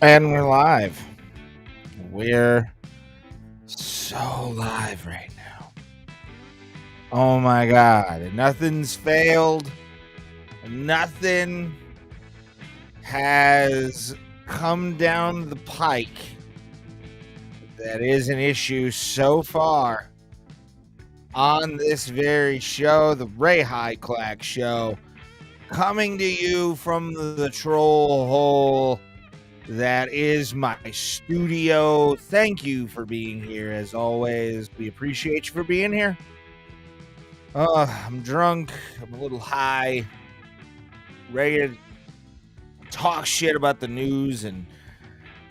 And we're live. We're so live right now. Oh my God. Nothing's failed. Nothing has come down the pike that is an issue so far on this very show, the Ray Hyclak show, coming to you from the troll hole that is my studio. Thank you for being here as always. We appreciate you for being here. I'm drunk. I'm a little high. Ready to talk shit about the news and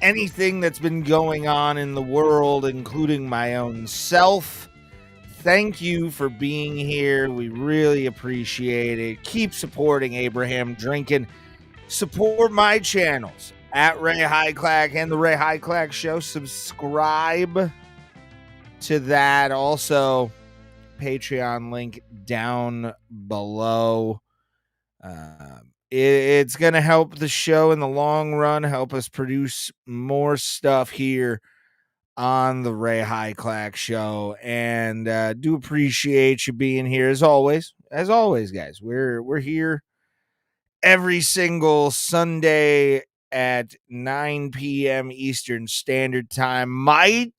anything that's been going on in the world, including my own self. Thank you for being here. We really appreciate it. Keep supporting Abraham Drinking. Support my channels at Ray Hyclak and the Ray Hyclak Show. Subscribe to that. Also, Patreon link down below. It's going to help the show in the long run, help us produce more stuff here on the Ray Hyclak Show. And do appreciate you being here as always. As always, guys, we're here every single Sunday at 9 p.m. Eastern Standard Time. Might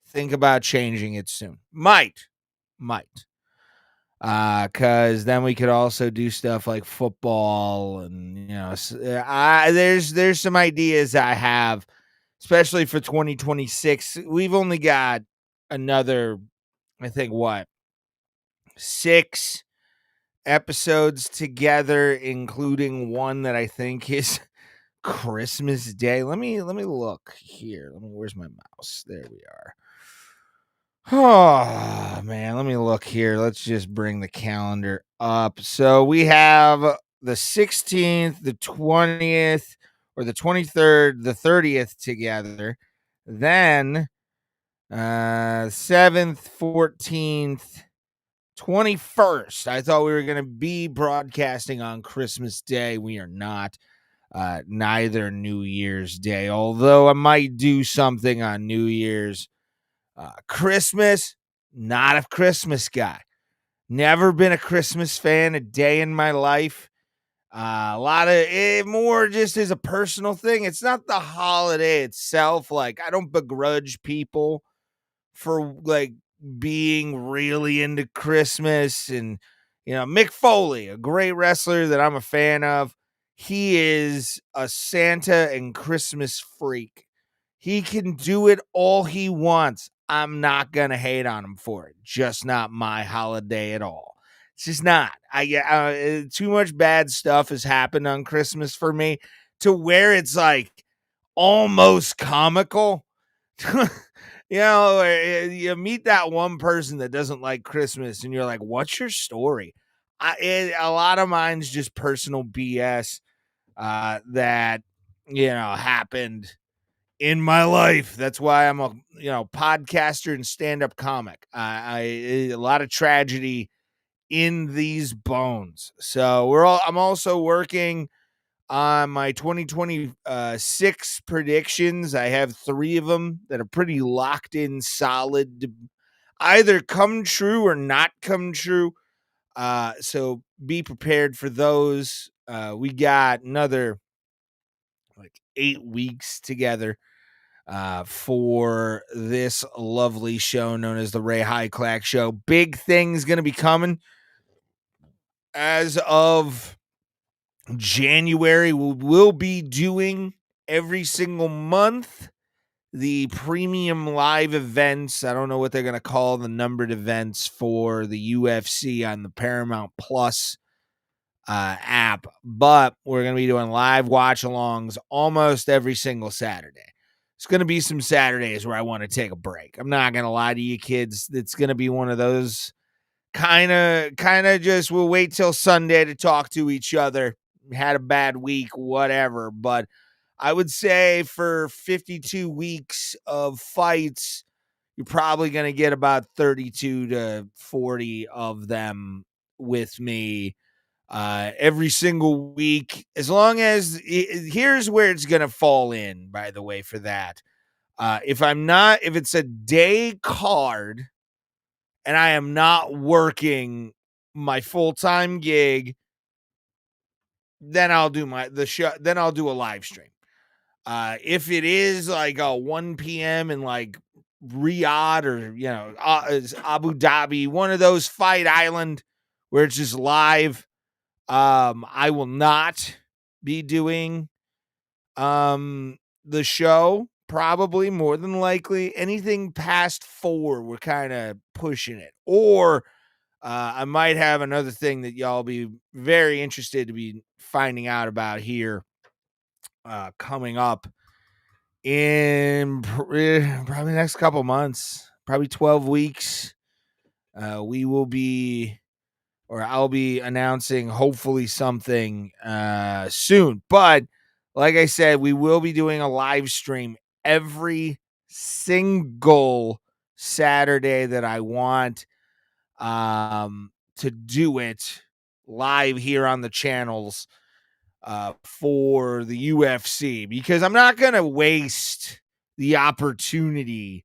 think about changing it soon. Might. Cause then we could also do stuff like football and, there's some ideas I have, especially for 2026. We've only got another, I think, 6 episodes together, including one that I think is Christmas Day. Let me look here. Where's my mouse? There we are. Oh man, let me look here. Let's just bring the calendar up. So we have the 16th, the 20th, or the 23rd, the 30th together. Then 7th, 14th, 21st. I thought we were going to be broadcasting on Christmas Day. We are not. Neither New Year's Day, although I might do something on New Year's. Christmas, not a Christmas guy. Never been a Christmas fan a day in my life. A lot of it more just as a personal thing. It's not the holiday itself. Like, I don't begrudge people for like being really into Christmas. And Mick Foley, a great wrestler that I'm a fan of, he is a Santa and Christmas freak. He can do it all he wants. I'm not gonna hate on him for it. Just not my holiday at all. It's just not. Too much bad stuff has happened on Christmas for me to where it's like almost comical. You meet that one person that doesn't like Christmas and you're like, what's your story? A lot of mine's just personal BS that happened in my life. That's why I'm a podcaster and stand-up comic. A lot of tragedy in these bones. So I'm also working on my 2026 predictions. I have 3 of them that are pretty locked in, solid, to either come true or not come true. So be prepared for those. We got another 8 weeks together for this lovely show known as the Ray Hyclak Show. Big things going to be coming as of January. We'll be doing every single month the premium live events. I don't know what they're going to call the numbered events for the UFC on the Paramount Plus app, but we're going to be doing live watch alongs almost every single Saturday. It's going to be some Saturdays where I want to take a break. I'm not going to lie to you kids. It's going to be one of those kind of just we'll wait till Sunday to talk to each other. Had a bad week, whatever. But I would say for 52 weeks of fights, you're probably going to get about 32 to 40 of them with me every single week, as long as here's where it's going to fall in, by the way, for that. If it's a day card and I am not working my full-time gig, then I'll do then I'll do a live stream. If it is like a 1 p.m. in like Riyadh or, Abu Dhabi, one of those Fight Island where it's just live, I will not be doing the show. Probably, more than likely, anything past 4, we're kind of pushing it. Or I might have another thing that y'all be very interested to be finding out about here coming up in probably the next couple months, probably 12 weeks. We will be, or I'll be announcing hopefully something soon. But like I said, we will be doing a live stream every single Saturday that I want to do it live here on the channels for the UFC, because I'm not going to waste the opportunity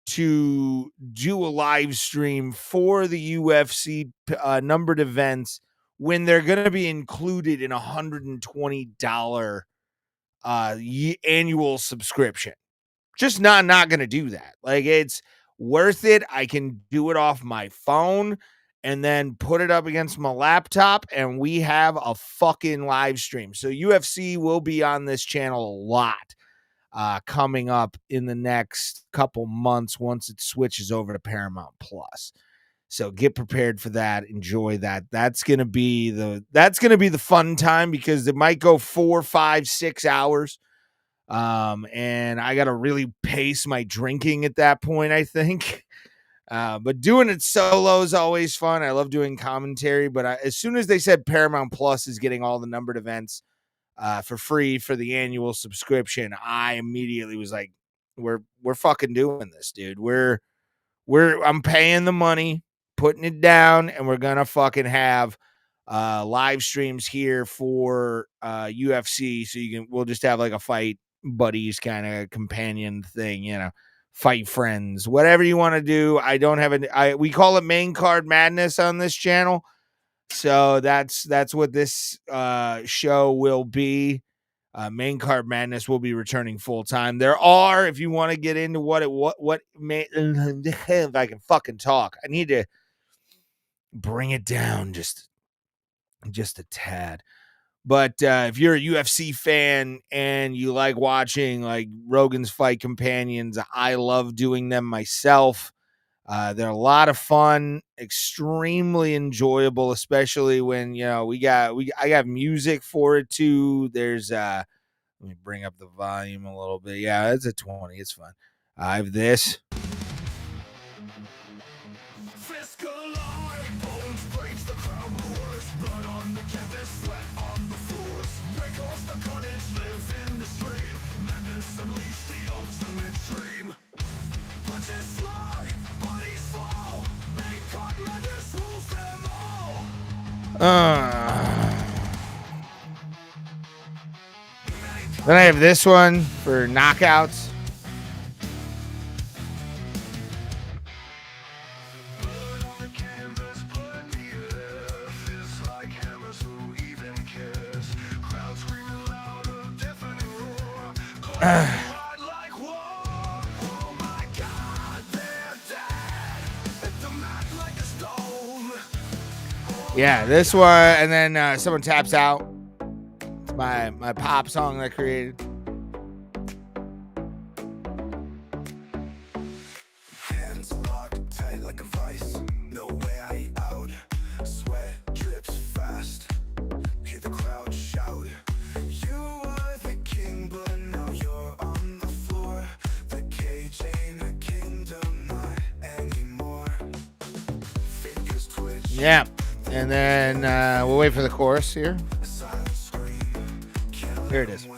to do a live stream for the UFC numbered events when they're going to be included in $120 annual subscription. Just not going to do that. Like, it's worth it. I can do it off my phone and then put it up against my laptop, and we have a fucking live stream. So UFC will be on this channel a lot coming up in the next couple months once it switches over to Paramount Plus. So get prepared for that. Enjoy that. That's gonna be the fun time, because it might go 4, 5, 6 hours. And I gotta really pace my drinking at that point, I think. But doing it solo is always fun. I love doing commentary, but as soon as they said Paramount Plus is getting all the numbered events for free for the annual subscription, I immediately was like, we're fucking doing this, dude. I'm paying the money, putting it down, and we're gonna fucking have live streams here for UFC. So we'll just have like a fight buddies kind of companion thing, fight friends, whatever you want to do. I don't have we call it main card madness on this channel. So that's what this show will be. Main card madness will be returning full time. There are, if you want to get into if I can fucking talk, I need to bring it down just a tad. But if you're a UFC fan and you like watching like Rogan's Fight Companions, I love doing them myself. They're a lot of fun, extremely enjoyable, especially when, I got music for it too. There's let me bring up the volume a little bit. Yeah, it's a 20. It's fun. I have this. Then I have this one for knockouts. Yeah, this one, and then someone taps out. It's my pop song that I created. Hands locked tight like a vice. No way out. Sweat drips fast. Hear the crowd shout. You were the king, but now you're on the floor. The cage ain't a kingdom, not anymore. Fingers twitch. Yeah. And then we'll wait for the chorus here. Here it is.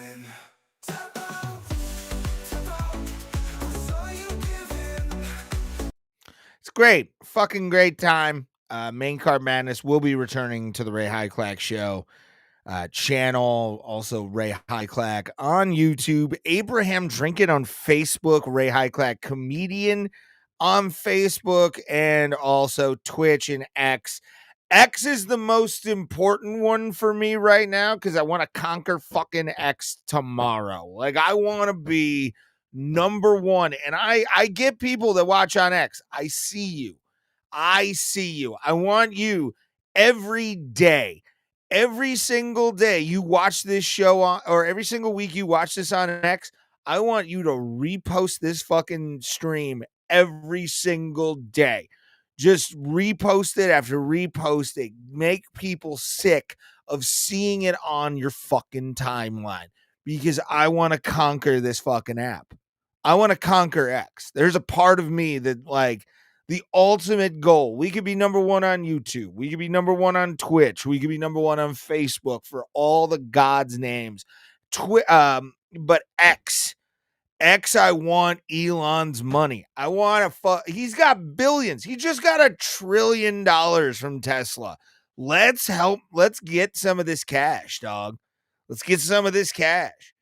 It's great. Fucking great time. Main Card Madness will be returning to the Ray Hyclak Show channel. Also, Ray Hyclak on YouTube. Abraham Drinking on Facebook. Ray Hyclak Comedian on Facebook, and also Twitch and X. X is the most important one for me right now because I want to conquer fucking X tomorrow. Like, I want to be number one. And I get people that watch on X. I see you. I see you. I want you every day, every single day you watch this show on, or every single week you watch this on X. I want you to repost this fucking stream every single day. Just repost it after repost it. Make people sick of seeing it on your fucking timeline because I want to conquer this fucking app. I want to conquer X. There's a part of me that, like, the ultimate goal. We could be number one on YouTube. We could be number one on Twitch. We could be number one on Facebook for all the God's names. But X, I want Elon's money. I want to he's got billions. He just got $1 trillion from Tesla. Let's get some of this cash, dog. Let's get some of this cash.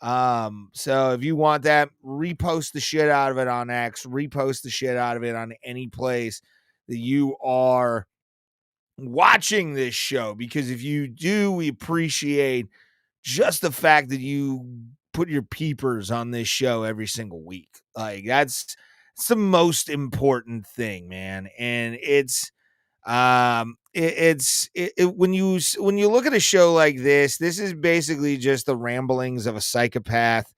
So if you want that, repost the shit out of it on X, repost the shit out of it on any place that you are watching this show, because if you do, we appreciate just the fact that you put your peepers on this show every single week. Like, it's the most important thing, man. And it's when you look at a show like this is basically just the ramblings of a psychopath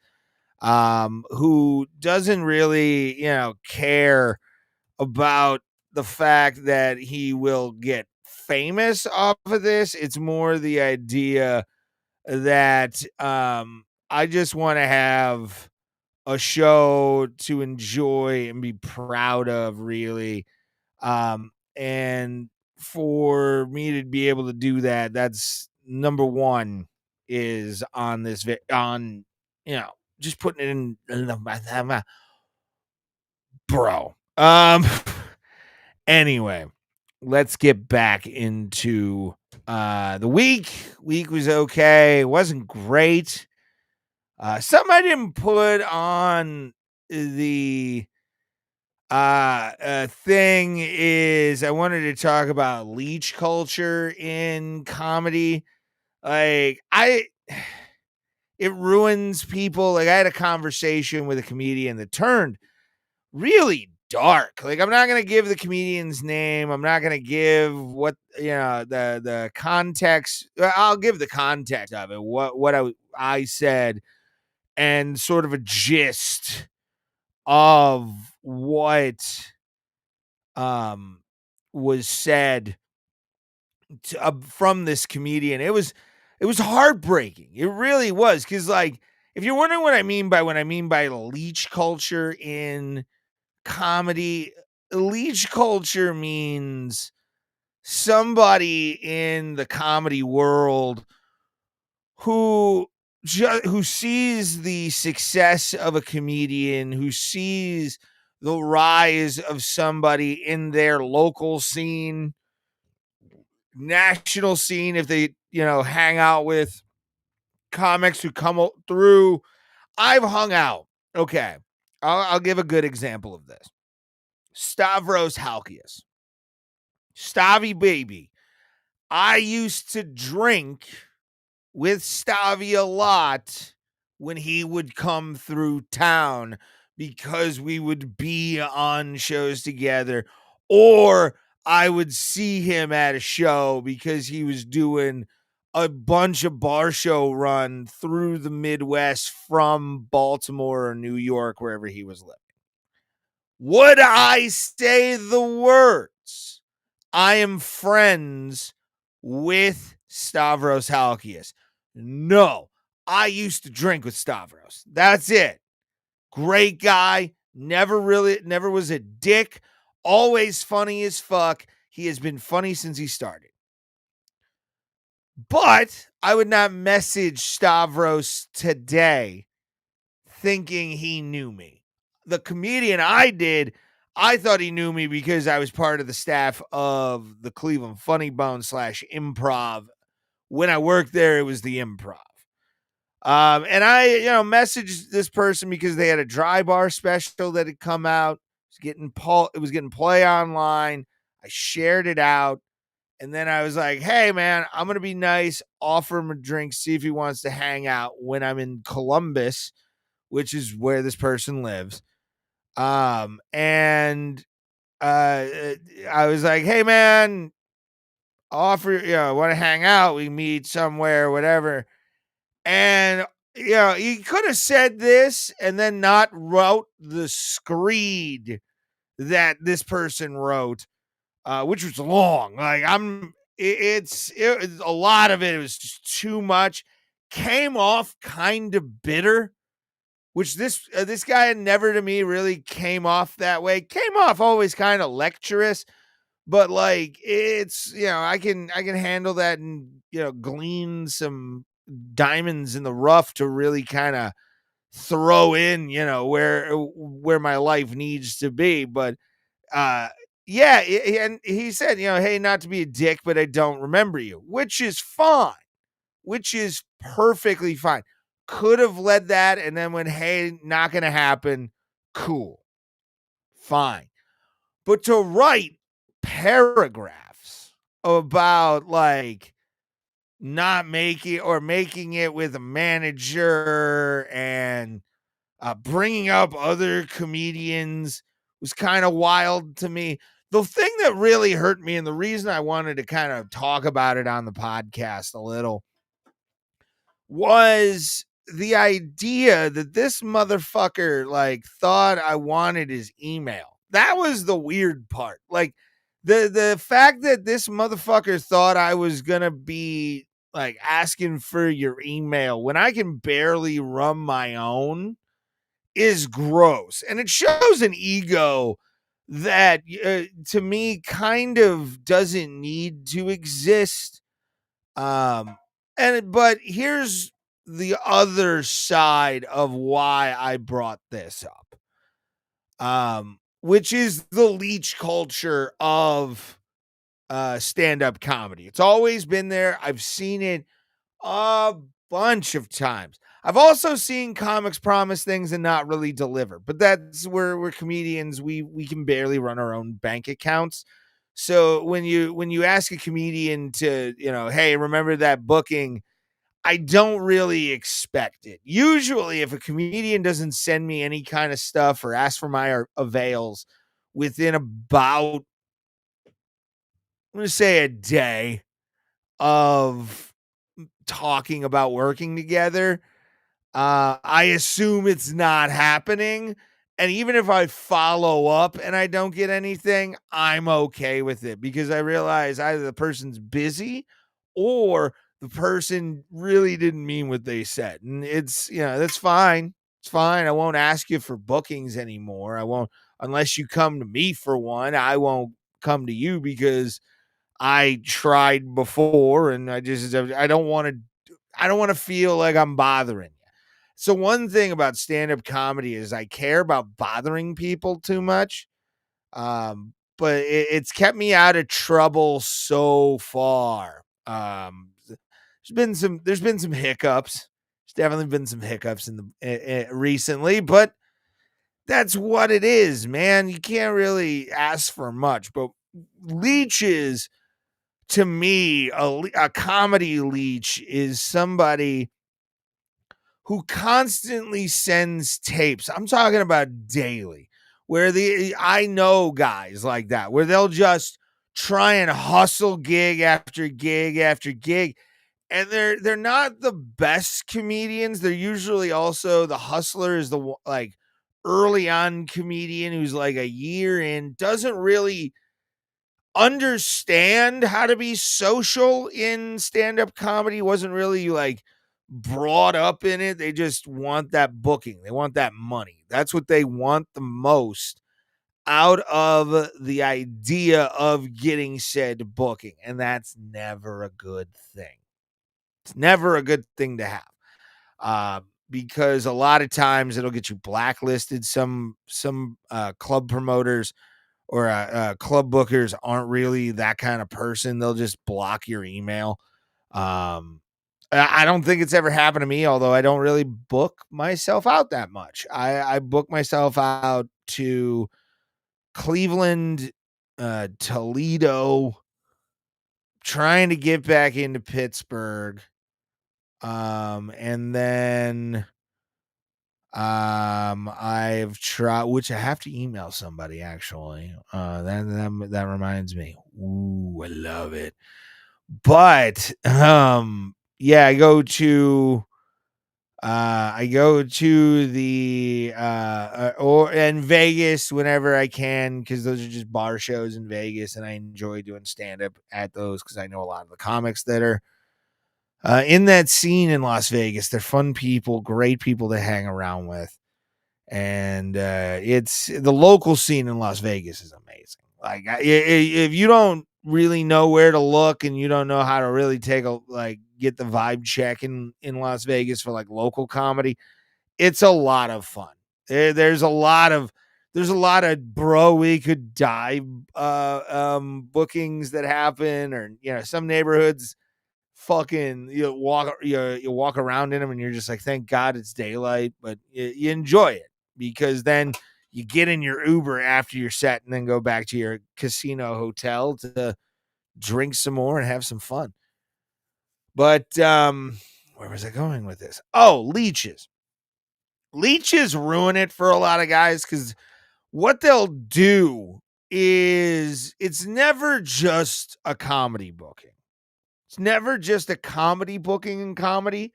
who doesn't really, care about the fact that he will get famous off of this. It's more the idea that I just want to have a show to enjoy and be proud of, really. And for me to be able to do that, that's number one, is on this just putting it in bro. Anyway, let's get back into the week. Week was okay. It wasn't great. Something I didn't put on the thing is, I wanted to talk about leech culture in comedy. Like, it ruins people. Like, I had a conversation with a comedian that turned really dark. Like, I'm not going to give the comedian's name. I'm not going to give what, the context. I'll give the context of it. What I said, and sort of a gist of what was said from this comedian. It was heartbreaking. It really was. Because, like, if you're wondering what I mean by leech culture in comedy, leech culture means somebody in the comedy world who sees the success of a comedian, who sees the rise of somebody in their local scene, national scene, if they, hang out with comics who come through. I've hung out. Okay. I'll give a good example of this. Stavros Halkias. Stavi baby. I used to drink with Stavi a lot when he would come through town, because we would be on shows together, or I would see him at a show because he was doing a bunch of bar show run through the Midwest from Baltimore or New York, wherever he was living. Would I say the words, I am friends with Stavros Halkias? No. I used to drink with Stavros. That's it. Great guy. Never was a dick. Always funny as fuck. He has been funny since he started. But I would not message Stavros today thinking he knew me. The comedian I did, I thought he knew me because I was part of the staff of the Cleveland Funny Bone / Improv. When I worked there, it was the Improv. And I, messaged this person because they had a dry bar special that had come out. It was getting play online. I shared it out. And then I was like, hey, man, I'm going to be nice, offer him a drink, see if he wants to hang out when I'm in Columbus, which is where this person lives. And I was like, hey, man, offer, want to hang out? We meet somewhere, whatever. And, he could have said this and then not wrote the screed that this person wrote, which was long. Like, it's a lot of it. It was just too much. Came off kind of bitter, which this guy never to me really came off that way. Came off always kind of lecturous, but like it's I can handle that and glean some diamonds in the rough to really kind of throw in where my life needs to be. But yeah, and he said, hey, not to be a dick, but I don't remember you, which is fine, which is perfectly fine. Could have led that and then went, hey, not gonna happen. Cool, fine. But to write paragraphs about like not making it with a manager and bringing up other comedians was kind of wild to me. The thing that really hurt me, and the reason I wanted to kind of talk about it on the podcast a little, was the idea that this motherfucker like thought I wanted his email. That was the weird part. Like the fact that this motherfucker thought I was gonna be like asking for your email when I can barely run my own is gross. And it shows an ego that to me kind of doesn't need to exist. But here's the other side of why I brought this up. Which is the leech culture of stand-up comedy. It's always been there. I've seen it a bunch of times. I've also seen comics promise things and not really deliver, but that's where we're comedians. We can barely run our own bank accounts. So when you ask a comedian to, hey, remember that booking, I don't really expect it. Usually if a comedian doesn't send me any kind of stuff or ask for my avails within about, I'm going to say a day of talking about working together, I assume it's not happening. And even if I follow up and I don't get anything, I'm okay with it because I realize either the person's busy or the person really didn't mean what they said. And it's, that's fine. It's fine. I won't ask you for bookings anymore. I won't, unless you come to me for one. I won't come to you because I tried before and I don't want to feel like I'm bothering. So one thing about stand-up comedy is I care about bothering people too much. But it's kept me out of trouble so far. There's been some hiccups. There's definitely been some hiccups in the recently, but that's what it is, man. You can't really ask for much, but leeches, to me, a comedy leech is somebody who constantly sends tapes. I'm talking about daily, where I know guys like that, where they'll just try and hustle gig after gig after gig. And they're not the best comedians. They're usually also the hustler is the like early on comedian who's like a year in, doesn't really understand how to be social in stand-up comedy, wasn't really like brought up in it. They just want that booking. They want that money. That's what they want the most out of the idea of getting said booking. And that's never a good thing. It's never a good thing to have. because a lot of times it'll get you blacklisted. Some club promoters or club bookers aren't really that kind of person. They'll just block your email. I don't think it's ever happened to me, although I don't really book myself out that much. I book myself out to Cleveland, Toledo, trying to get back into Pittsburgh. And then I've tried, which I have to email somebody actually. That reminds me. Ooh, I love it. But yeah, I go to the or in Vegas whenever I can, because those are just bar shows in Vegas, and I enjoy doing stand up at those because I know a lot of the comics that are in that scene in Las Vegas. They're fun people, great people to hang around with. And it's the local scene in Las Vegas is amazing. Like if you don't really know where to look and you don't know how to really get the vibe check in Las Vegas for like local comedy, it's a lot of fun. There's a lot of bro, we could die bookings that happen, or some neighborhoods fucking you walk around in them and you're just like, thank God it's daylight, but you enjoy it because then you get in your Uber after your set and then go back to your casino hotel to drink some more and have some fun. But where was I going with this? Oh, leeches ruin it for a lot of guys, because what they'll do is it's never just a comedy booking. It's never just a comedy booking in comedy.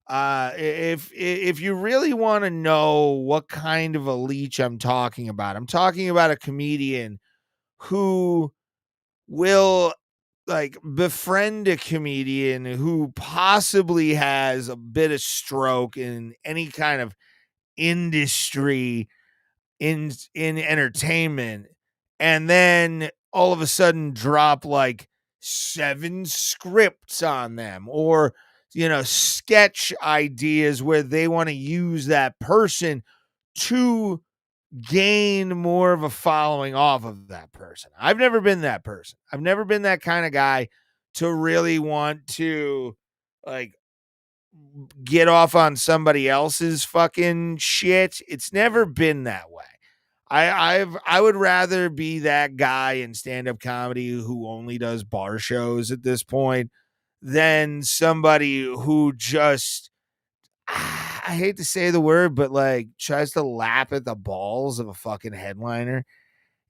If you really want to know what kind of a leech I'm talking about a comedian who will like befriend a comedian who possibly has a bit of stroke in any kind of industry in entertainment, and then all of a sudden drop like 7 scripts on them, or sketch ideas where they want to use that person to gain more of a following off of that person. I've never been that person. I've never been that kind of guy to really want to like get off on somebody else's fucking shit. It's never been that way. I would rather be that guy in stand-up comedy who only does bar shows at this point than somebody who just I hate to say the word, but like tries to lap at the balls of a fucking headliner.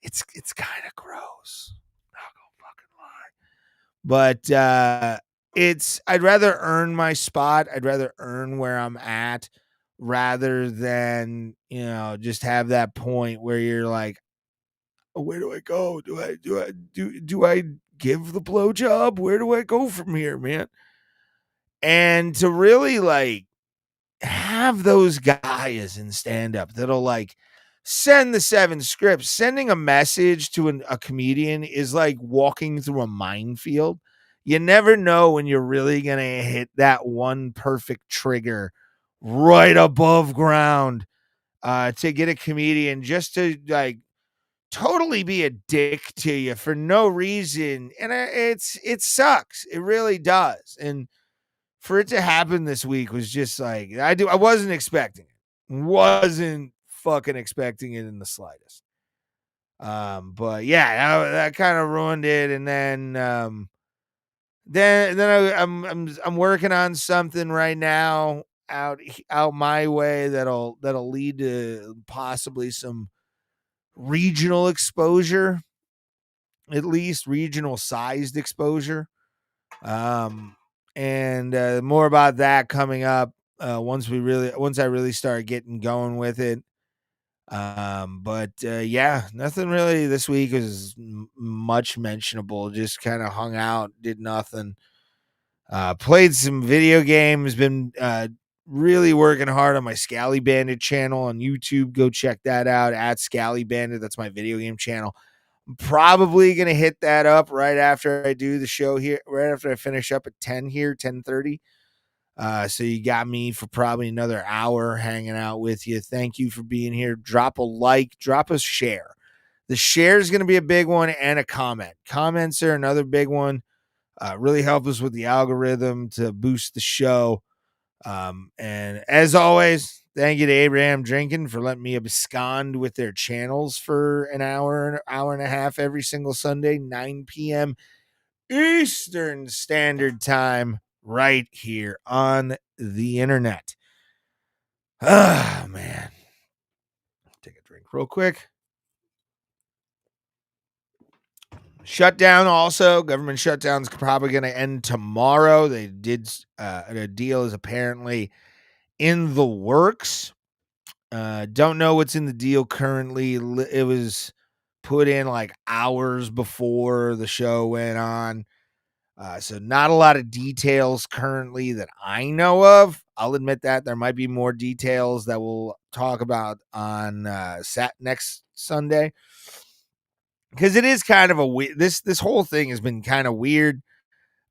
It's kind of gross. Not gonna fucking lie. But I'd rather earn my spot. I'd rather earn where I'm at rather than, just have that point where you're like, where do I go? Do I give the blowjob? Where do I go from here, man? And to really like have those guys in stand up that'll like send the 7 scripts. Sending a message to a comedian is like walking through a minefield. You never know when you're really going to hit that one perfect trigger right above ground to get a comedian just to like totally be a dick to you for no reason. And it sucks. It really does. And for it to happen this week was just like, I wasn't expecting it. Wasn't fucking expecting it in the slightest. But yeah, that kind of ruined it. And I'm working on something right now out my way that'll lead to possibly some regional exposure, at least regional sized exposure. And more about that coming up once I really start getting going with it. But yeah, nothing really this week was much mentionable. Just kind of hung out, did nothing. Played some video games. Been really working hard on my Scally Bandit channel on YouTube. Go check that out at Scally Bandit. That's my video game channel. I'm probably gonna hit that up right after I do the show here, right after I finish up at 10 here, 10:30. So you got me for probably another hour hanging out with you. Thank you for being here. Drop a like, drop a share. The share is going to be a big one, and a comment. Comments are another big one. Really help us with the algorithm to boost the show. And as always, thank you to Abraham Drinking for letting me abscond with their channels for an hour and a half every single Sunday, 9 p.m. Eastern Standard Time, right here on the internet. Ah, man. Take a drink real quick. Shutdown also. Government shutdown's probably going to end tomorrow. They did, a deal is apparently in the works. Don't know what's in the deal currently. It was put in like hours before the show went on. So not a lot of details currently that I know of. I'll admit that there might be more details that we'll talk about on next Sunday, because it is kind of a this whole thing has been kind of weird.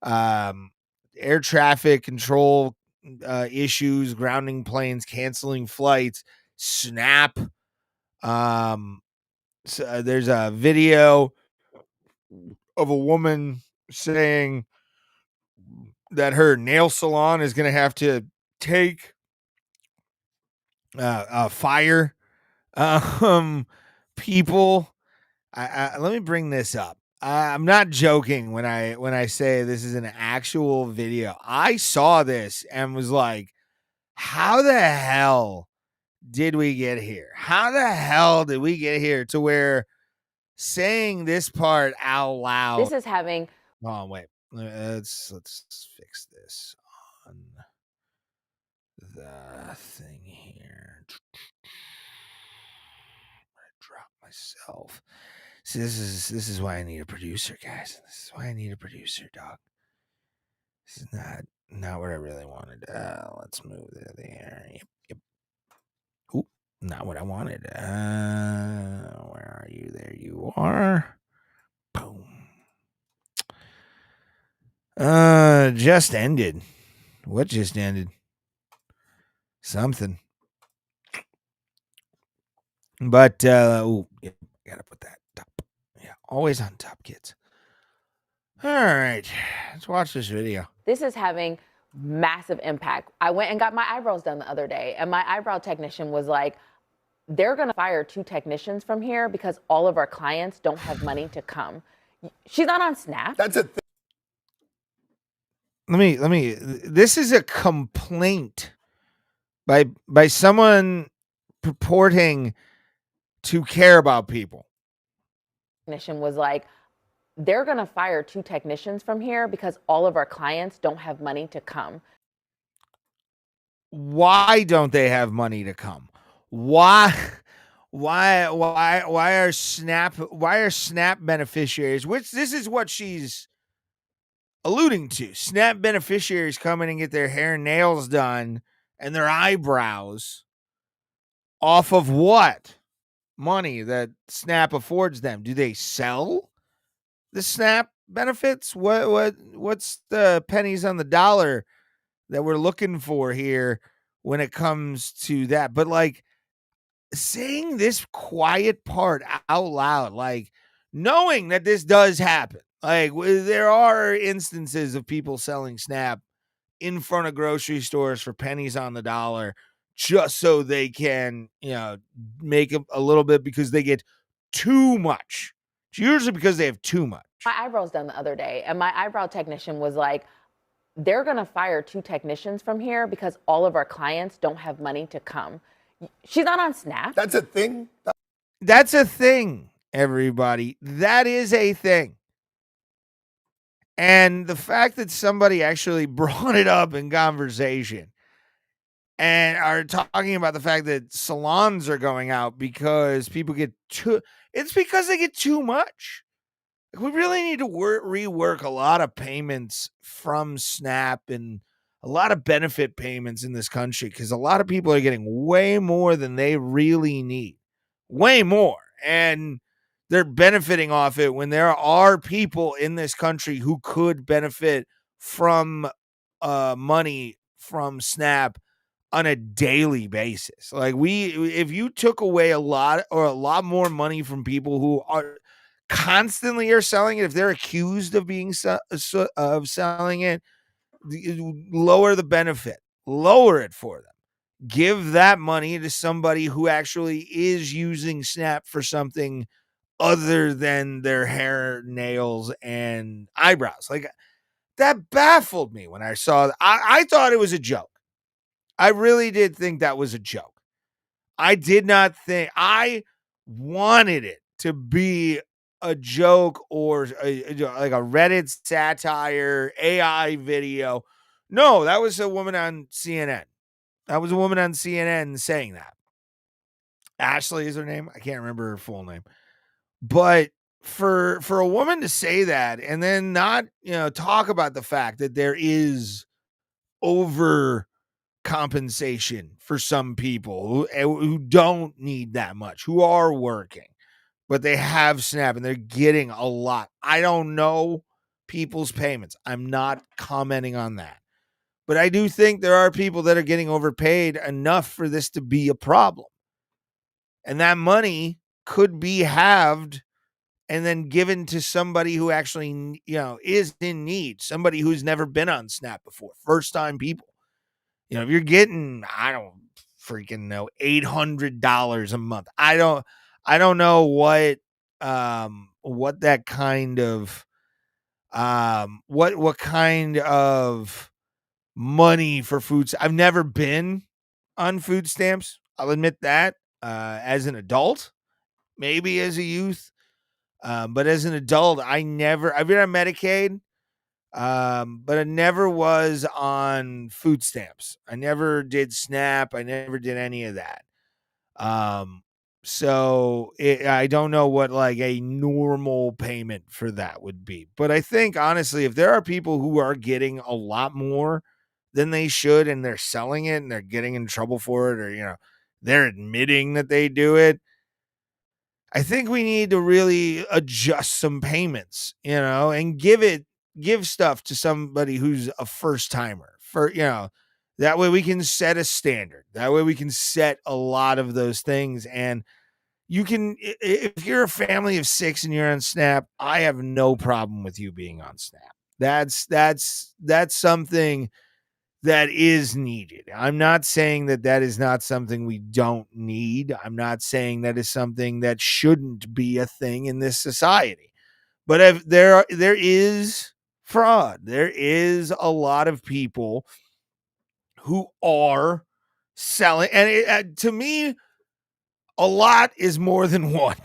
Air traffic control issues, grounding planes, canceling flights, snap. So there's a video of a woman saying that her nail salon is going to have to take fire people. Let me bring this up. I'm not joking when I say this is an actual video. I saw this and was like, how the hell did we get here? How the hell did we get here to where saying this part out loud? This is having. Oh, wait. Let's fix this on the thing here. I drop myself. See, this is why I need a producer, guys. This is why I need a producer, dog. This is not what I really wanted. Let's move there. Yep. Oop, not what I wanted. Where are you? There you are. Boom. Just ended. What just ended? Something. But yeah, gotta put that top. Yeah, always on top, kids. All right, let's watch this video. This is having massive impact. I went and got my eyebrows done the other day, and my eyebrow technician was like, they're going to fire 2 technicians from here because all of our clients don't have money to come. She's not on Snap. That's a thing. Let me. This is a complaint by someone purporting to care about people. Technician was like, they're going to fire 2 technicians from here because all of our clients don't have money to come. Why don't they have money to come? Why are Snap beneficiaries, which this is what she's alluding to. Snap beneficiaries come in and get their hair and nails done and their eyebrows off of what money that Snap affords them? Do they sell the Snap benefits? What's the pennies on the dollar that we're looking for here when it comes to that? But like, saying this quiet part out loud, like knowing that this does happen, like there are instances of people selling Snap in front of grocery stores for pennies on the dollar just so they can, make a little bit because they get too much. It's usually because they have too much. My eyebrows done the other day, and my eyebrow technician was like, they're going to fire 2 technicians from here because all of our clients don't have money to come. She's not on Snap. That's a thing. That's a thing, everybody. That is a thing. And the fact that somebody actually brought it up in conversation and are talking about the fact that salons are going out because people get it's because they get too much. We really need to rework a lot of payments from Snap and a lot of benefit payments in this country, because a lot of people are getting way more than they really need. Way more. And they're benefiting off it when there are people in this country who could benefit from money from SNAP on a daily basis. Like if you took away a lot more money from people who are constantly are selling it, if they're accused of being of selling it, lower the benefit, lower it for them. Give that money to somebody who actually is using SNAP for something other than their hair, nails, and eyebrows. Like that baffled me when I saw that. I thought it was a joke. I really did think that was a joke. I did not think, I wanted it to be a joke or like a Reddit satire, AI video. No, that was a woman on CNN. That was a woman on CNN saying that. Ashley is her name. I can't remember her full name. But for a woman to say that and then not, talk about the fact that there is over compensation for some people who don't need that much, who are working, but they have SNAP and they're getting a lot. I don't know people's payments. I'm not commenting on that. But I do think there are people that are getting overpaid enough for this to be a problem. And that money could be halved and then given to somebody who actually, is in need, somebody who's never been on SNAP before, first time people. If you're getting, I don't freaking know, $800 a month. I don't know what that kind of, what kind of money for food. I've never been on food stamps. I'll admit that, as an adult, maybe as a youth. But as an adult, I've been on Medicaid. But I never was on food stamps. I never did SNAP. I never did any of that. So I don't know what like a normal payment for that would be. But I think honestly, if there are people who are getting a lot more than they should and they're selling it and they're getting in trouble for it, or, they're admitting that they do it, I think we need to really adjust some payments, and give stuff to somebody who's a first timer that way we can set a standard. That way we can set a lot of those things. And you can, if you're a family of 6 and you're on SNAP, I have no problem with you being on SNAP. That's something that is needed. I'm not saying that is not something we don't need. I'm not saying that is something that shouldn't be a thing in this society. But if there is fraud, there is a lot of people who are selling, and to me, a lot is more than one.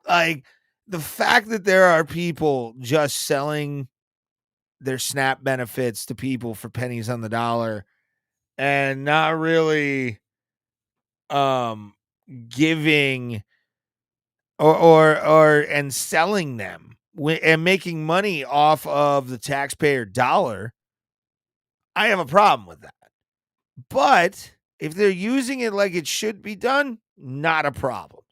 Like the fact that there are people just selling their SNAP benefits to people for pennies on the dollar and not really giving or and selling them and making money off of the taxpayer dollar, I have a problem with that. But if they're using it like it should be done, not a problem.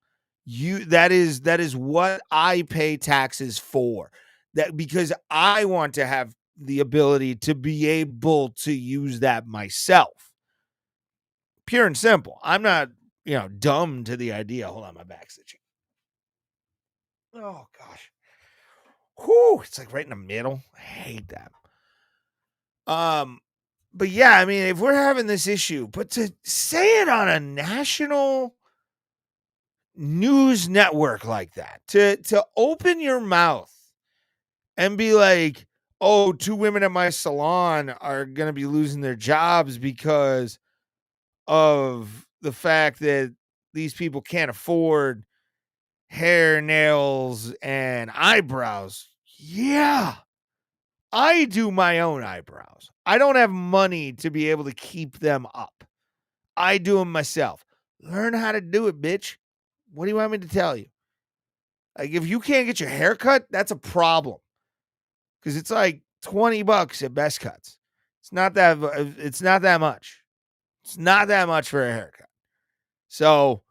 That is what I pay taxes for. That because I want to have the ability to be able to use that myself. Pure and simple. I'm not, dumb to the idea. Hold on, my back's itching. Oh gosh. Whew, it's like right in the middle. I hate that. But yeah, I mean, if we're having this issue, but to say it on a national news network like that, to open your mouth and be like, oh, 2 women at my salon are going to be losing their jobs because of the fact that these people can't afford hair, nails, and eyebrows. Yeah, I do my own eyebrows. I don't have money to be able to keep them up. I do them myself. Learn how to do it, bitch. What do you want me to tell you? Like, if you can't get your hair cut, that's a problem. Because it's like $20 at Best Cuts. It's not that much. It's not that much for a haircut. So,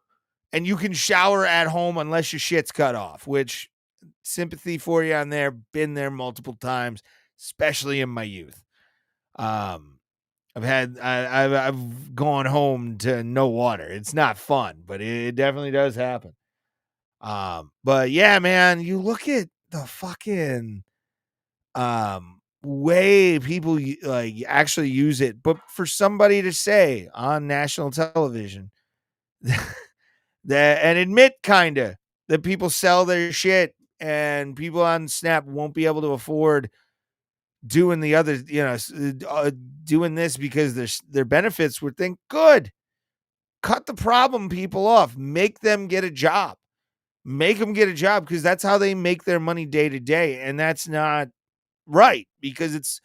and you can shower at home unless your shit's cut off, which sympathy for you on there. Been there multiple times, especially in my youth. I've gone home to no water. It's not fun, but it definitely does happen. But yeah, man, you look at the fucking way people like actually use it, but for somebody to say on national television that and admit kinda that people sell their shit and people on Snap won't be able to afford doing the other, doing this because their benefits would think good. Cut the problem people off. Make them get a job. Make them get a job because that's how they make their money day to day. And that's not right because it's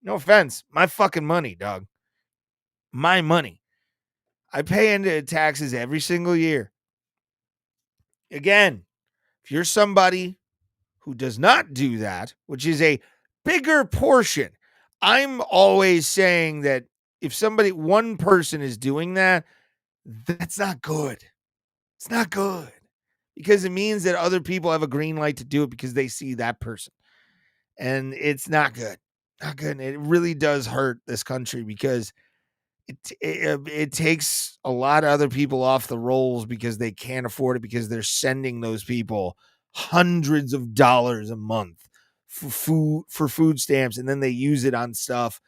no offense, my fucking money, dog. My money. I pay into taxes every single year. Again, if you're somebody who does not do that, which is a bigger portion, I'm always saying that if one person is doing that, that's not good. It's not good because it means that other people have a green light to do it because they see that person. And it's not good. Not good. And it really does hurt this country because it takes a lot of other people off the rolls because they can't afford it because they're sending those people hundreds of dollars a month for food stamps, and then they use it on stuff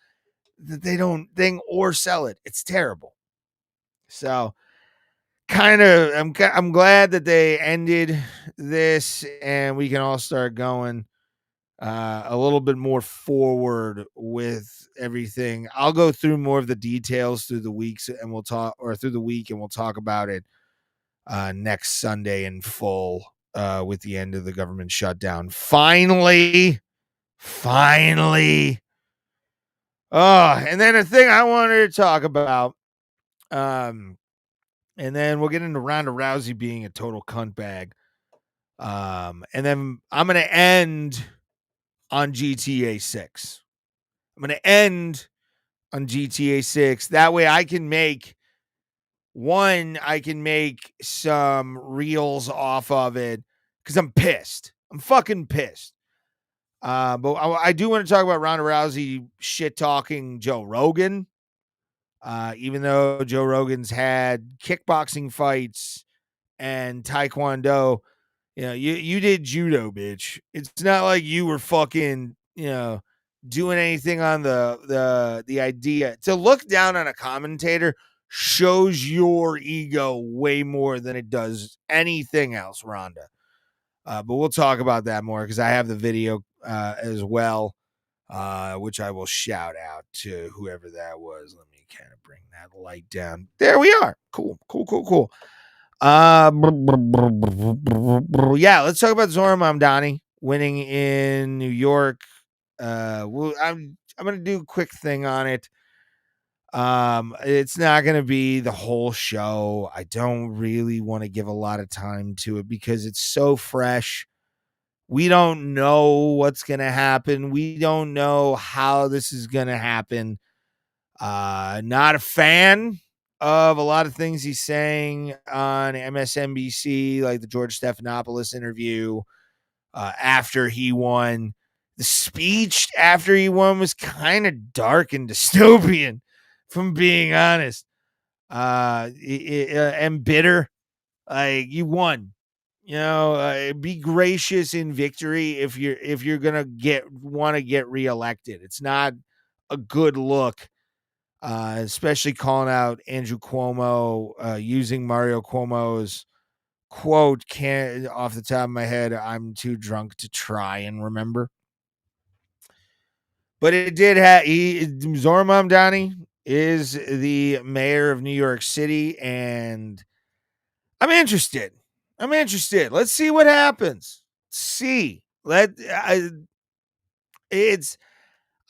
that they don't think or sell it. It's terrible. So I'm glad that they ended this and we can all start going a little bit more forward with everything. I'll go through more of the details through the weeks and through the week and we'll talk about it next Sunday in full with the end of the government shutdown. Finally. Oh, and then a thing I wanted to talk about, and then we'll get into Ronda Rousey being a total cunt bag. And then I'm going to end on GTA 6. I'm going to end on GTA 6. That way I can make some reels off of it because I'm pissed. I'm fucking pissed. But I do want to talk about Ronda Rousey shit talking Joe Rogan. Even though Joe Rogan's had kickboxing fights and taekwondo, you did judo, bitch. It's not like you were fucking, doing anything on the idea. To look down on a commentator shows your ego way more than it does anything else, Rhonda. But we'll talk about that more because I have the video as well, which I will shout out to whoever that was. Let me kind of bring that light down. There we are. Cool. Yeah, let's talk about Zoran Mamdani winning in New York. I'm gonna do a quick thing on it. It's not gonna be the whole show. I don't really want to give a lot of time to it because it's so fresh. We don't know what's gonna happen. We don't know how this is gonna happen. Not a fan of a lot of things he's saying on MSNBC, like the George Stephanopoulos interview after he won. The speech after he won was kind of dark and dystopian, from being honest. And bitter. Like, you won. Be gracious in victory if you're gonna want to get reelected. It's not a good look. Especially calling out Andrew Cuomo, using Mario Cuomo's quote, can't off the top of my head, I'm too drunk to try and remember. But it did have Zoran Mamdani is the mayor of New York City, and I'm interested. Let's see what happens.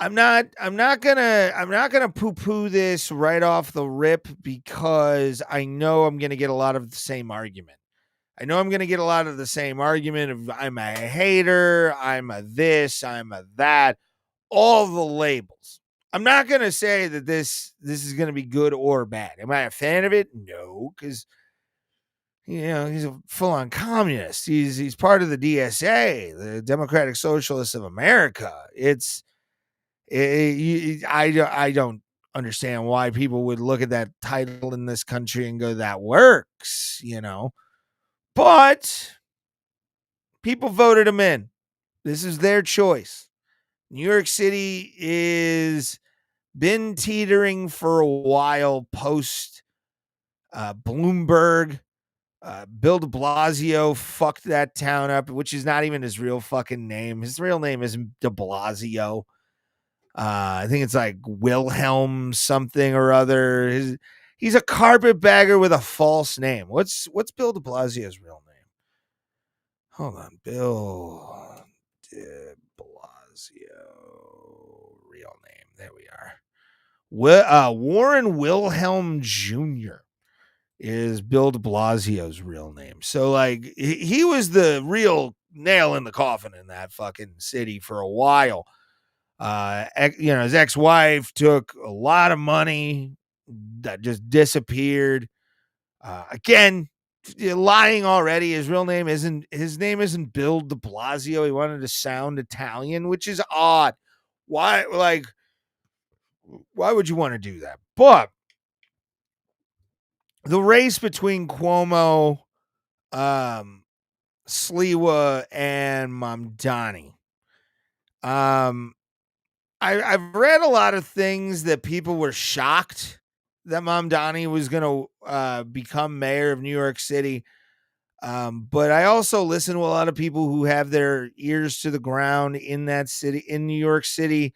I'm not gonna poo-poo this right off the rip because I know I'm gonna get a lot of the same argument. Of I'm a hater, I'm a this, I'm a that, all the labels. I'm not gonna say that this is gonna be good or bad. Am I a fan of it? No, because he's a full-on communist. He's part of the DSA, the Democratic Socialists of America. I don't understand why people would look at that title in this country and go, that works, But people voted him in. This is their choice. New York City is been teetering for a while post Bloomberg. Bill de Blasio fucked that town up, which is not even his real fucking name. His real name isn't de Blasio. I think it's like Wilhelm something or other. He's a carpetbagger with a false name. What's Bill de Blasio's real name? Hold on, Bill de Blasio, real name. There we are. Warren Wilhelm Jr. is Bill de Blasio's real name. So, like, he was the real nail in the coffin in that fucking city for a while. His ex-wife took a lot of money that just disappeared. Again, lying already. His name isn't Bill de Blasio. He wanted to sound Italian, which is odd. Why would you want to do that? But the race between Cuomo, Sliwa, and Mamdani. I've read a lot of things that people were shocked that Mamdani was going to become mayor of New York City. But I also listen to a lot of people who have their ears to the ground in that city, in New York City,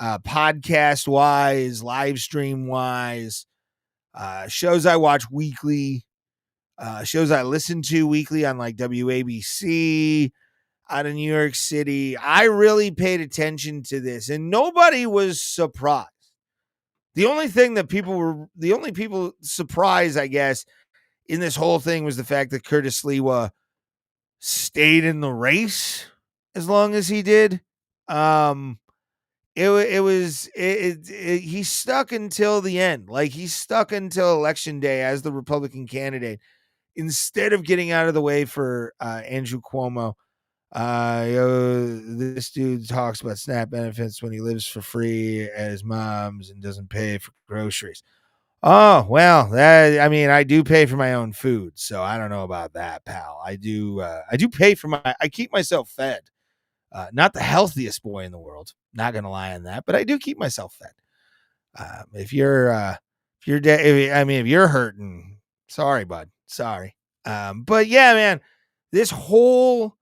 podcast wise, live stream wise, shows I watch weekly, shows I listen to weekly on like WABC out of New York City. I really paid attention to this and nobody was surprised. The only people surprised, I guess, in this whole thing was the fact that Curtis Sliwa stayed in the race as long as he did. He stuck until the end. Like, he stuck until election day as the Republican candidate instead of getting out of the way for Andrew Cuomo. This dude talks about SNAP benefits when he lives for free at his mom's and doesn't pay for groceries. Oh, well, I do pay for my own food, so I don't know about that, pal. I do pay for I keep myself fed. Not the healthiest boy in the world, not gonna lie on that, but I do keep myself fed. If you're hurting, sorry, bud, sorry. But yeah, man, this whole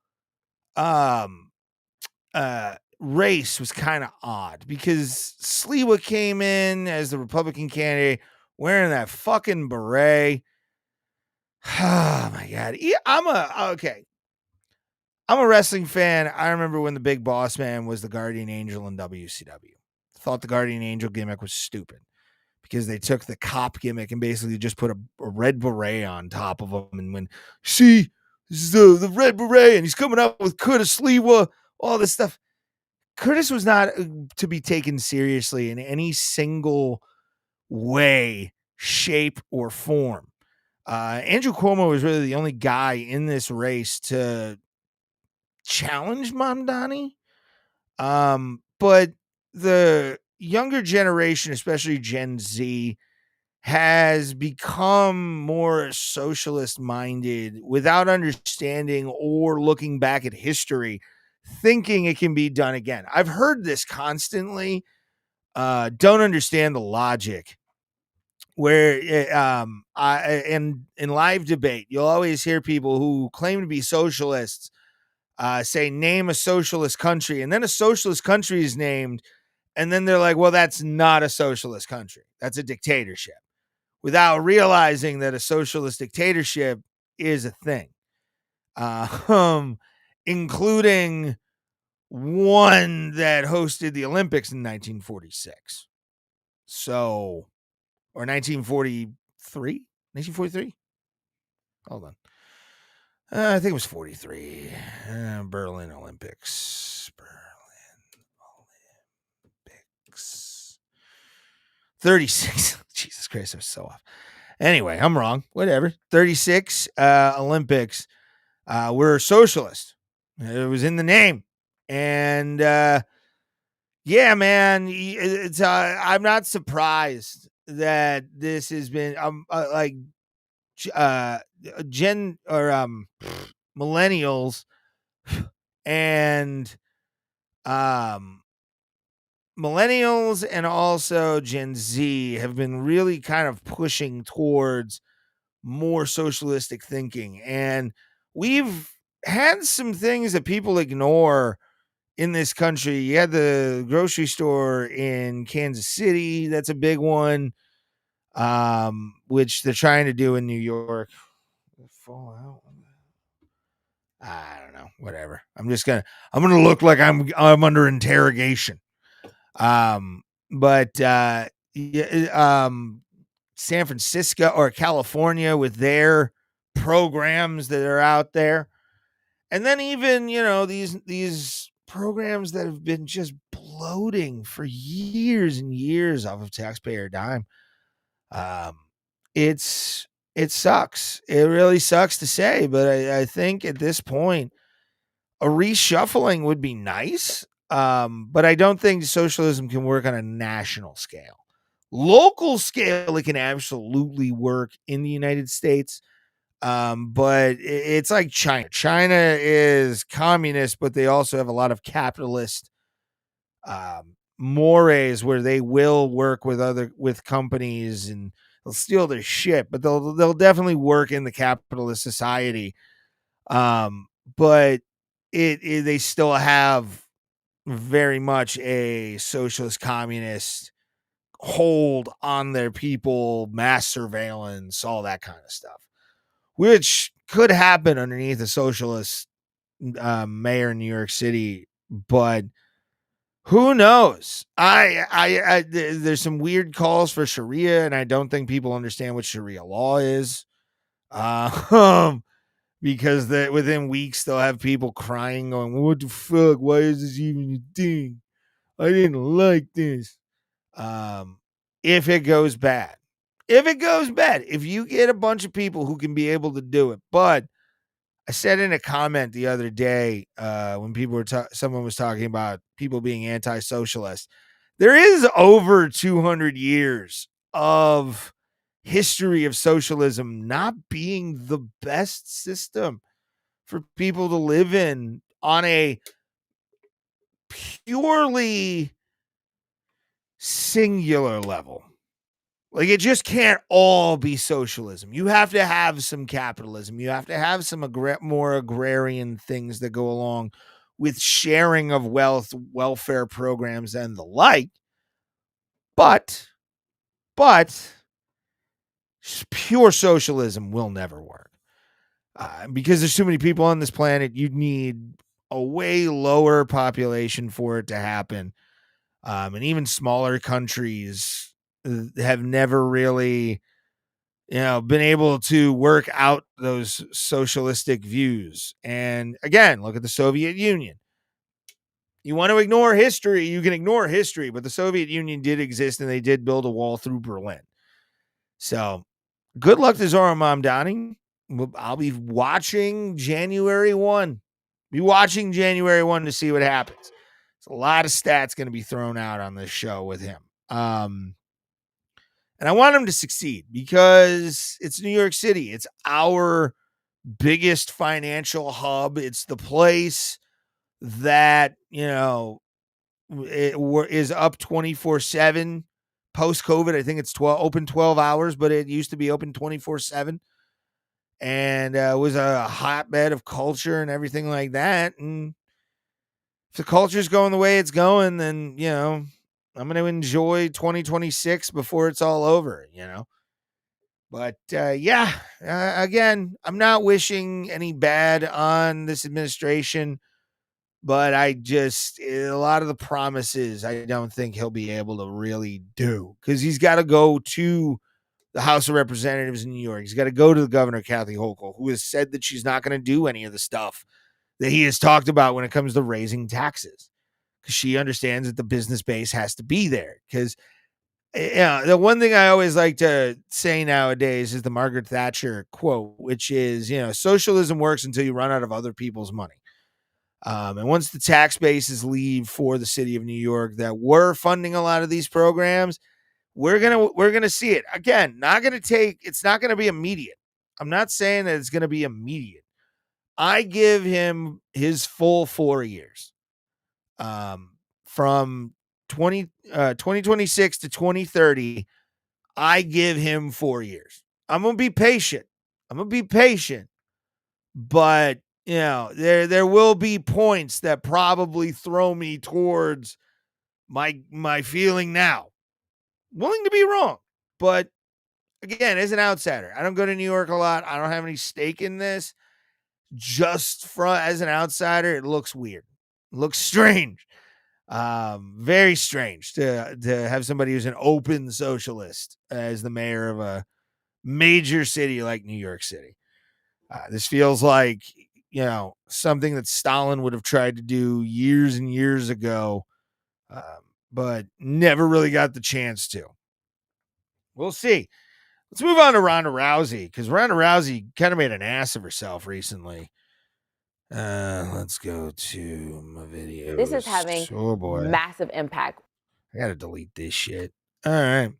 race was kind of odd because Sliwa came in as the Republican candidate wearing that fucking beret. Oh my God. I'm a wrestling fan. I remember when the Big Boss Man was the Guardian Angel in WCW. Thought the Guardian Angel gimmick was stupid because they took the cop gimmick and basically just put a red beret on top of him. And when, see, this is the red beret and he's coming up with Curtis Sliwa, all this stuff. Curtis was not to be taken seriously in any single way, shape, or form. Andrew Cuomo was really the only guy in this race to challenge Mamdani. But the younger generation, especially Gen Z, has become more socialist minded without understanding or looking back at history, thinking it can be done again. I've heard this constantly. Don't understand the logic. Where in live debate, you'll always hear people who claim to be socialists say, name a socialist country, and then a socialist country is named, and then they're like, well, that's not a socialist country. That's a dictatorship, without realizing that a socialist dictatorship is a thing, including one that hosted the Olympics in 1946. So, or 1943? 1943? Hold on. I think it was 43. Berlin Olympics. 36. Jesus Christ, I'm so off. Anyway, I'm wrong. Whatever. 36 Olympics were socialist. It was in the name. And Yeah, man. It's I'm not surprised that this has been like uh gen or millennials and um millennials and also Gen Z have been really kind of pushing towards more socialistic thinking. And we've had some things that people ignore in this country. You had the grocery store in Kansas City, that's a big one, which they're trying to do in New York. Fall out. I don't know, whatever. I'm gonna look like I'm under interrogation. Um, but yeah, San Francisco or California with their programs that are out there. And then even, these programs that have been just bloating for years and years off of taxpayer dime. Um, it sucks. It really sucks to say, but I think at this point, a reshuffling would be nice. But I don't think socialism can work on a national scale. Local scale, it can absolutely work in the United States. But it's like China. China is communist, but they also have a lot of capitalist mores where they will work with companies and they'll steal their shit, but they'll definitely work in the capitalist society. But they still have very much a socialist communist hold on their people, mass surveillance, all that kind of stuff, which could happen underneath a socialist mayor in New York City, but who knows? There's some weird calls for Sharia, and I don't think people understand what Sharia law is. Because within weeks they'll have people crying, going, "What the fuck? Why is this even a thing? I didn't like this." If it goes bad, if you get a bunch of people who can be able to do it, but I said in a comment the other day when someone was talking about people being anti-socialist, there is over 200 years of history of socialism not being the best system for people to live in on a purely singular level. Like, it just can't all be socialism. You have to have some capitalism. You have to have some more agrarian things that go along with sharing of wealth, welfare programs, and the like. But pure socialism will never work. Because there's too many people on this planet. You need a way lower population for it to happen. And even smaller countries have never really, been able to work out those socialistic views. And again, look at the Soviet Union. You want to ignore history, you can ignore history, but the Soviet Union did exist and they did build a wall through Berlin. So good luck to Zohar Mamdani. I'll be watching January 1. Be watching January 1 to see what happens. There's a lot of stats going to be thrown out on this show with him. And I want him to succeed because it's New York City. It's our biggest financial hub. It's the place that, is up 24/7 post COVID. I think it's open 12 hours, but it used to be open 24/7 and was a hotbed of culture and everything like that. And if the culture's going the way it's going, then, I'm going to enjoy 2026 before it's all over, But again, I'm not wishing any bad on this administration, but a lot of the promises I don't think he'll be able to really do because he's got to go to the House of Representatives in New York. He's got to go to the governor, Kathy Hochul, who has said that she's not going to do any of the stuff that he has talked about when it comes to raising taxes because she understands that the business base has to be there. Because the one thing I always like to say nowadays is the Margaret Thatcher quote, which is, socialism works until you run out of other people's money. And once the tax bases leave for the city of New York that were funding a lot of these programs, we're gonna see it again. It's not gonna be immediate. I'm not saying that it's gonna be immediate. I give him his full 4 years. From 2026 to 2030, I give him 4 years. I'm gonna be patient. But there will be points that probably throw me towards my feeling now. Willing to be wrong, but again, as an outsider, I don't go to New York a lot. I don't have any stake in this. Just as an outsider, it looks weird. It looks strange. Very strange to have somebody who's an open socialist as the mayor of a major city like New York City. This feels like, something that Stalin would have tried to do years and years ago, but never really got the chance to. We'll see. Let's move on to Ronda Rousey, because Ronda Rousey kind of made an ass of herself recently. Let's go to my videos. This is having massive impact. I gotta delete this shit. All right.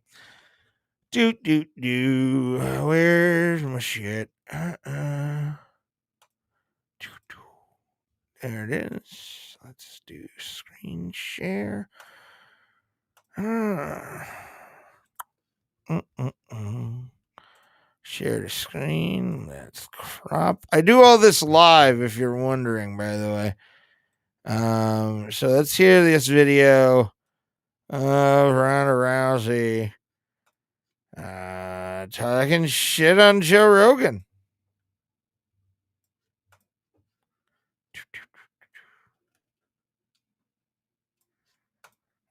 Where's my shit? There it is. Let's do screen share. Share the screen. Let's crop. I do all this live, if you're wondering, by the way. So let's hear this video of Ronda Rousey talking shit on Joe Rogan.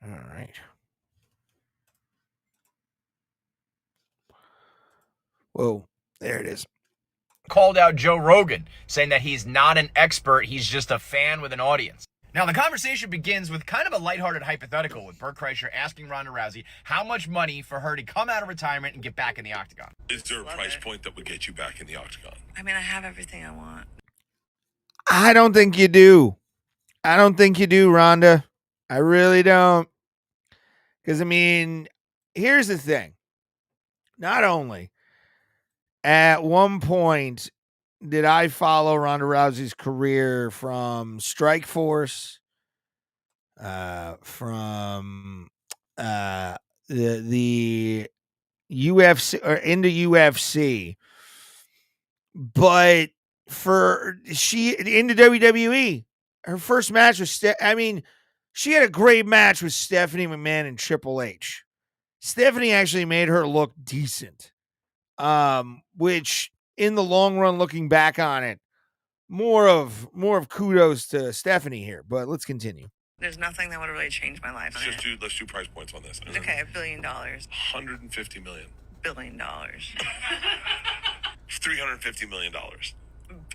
All right. Whoa, there it is. Called out Joe Rogan, saying that he's not an expert, he's just a fan with an audience. Now, the conversation begins with kind of a lighthearted hypothetical, with Bert Kreischer asking Ronda Rousey how much money for her to come out of retirement and get back in the octagon. Is there a price point that would get you back in the octagon? I mean, I have everything I want. I don't think you do. Rhonda. I really don't. Because, here's the thing. Not only at one point did I follow Ronda Rousey's career from Strikeforce, from the UFC or into UFC, but into WWE. Her first match was she had a great match with Stephanie McMahon and Triple H. Stephanie actually made her look decent. Which in the long run, looking back on it, more of kudos to Stephanie here, but let's continue. There's nothing that would really change my life. Let's do price points on this. Okay, $1 billion. $150 million. $1 billion. $350 million.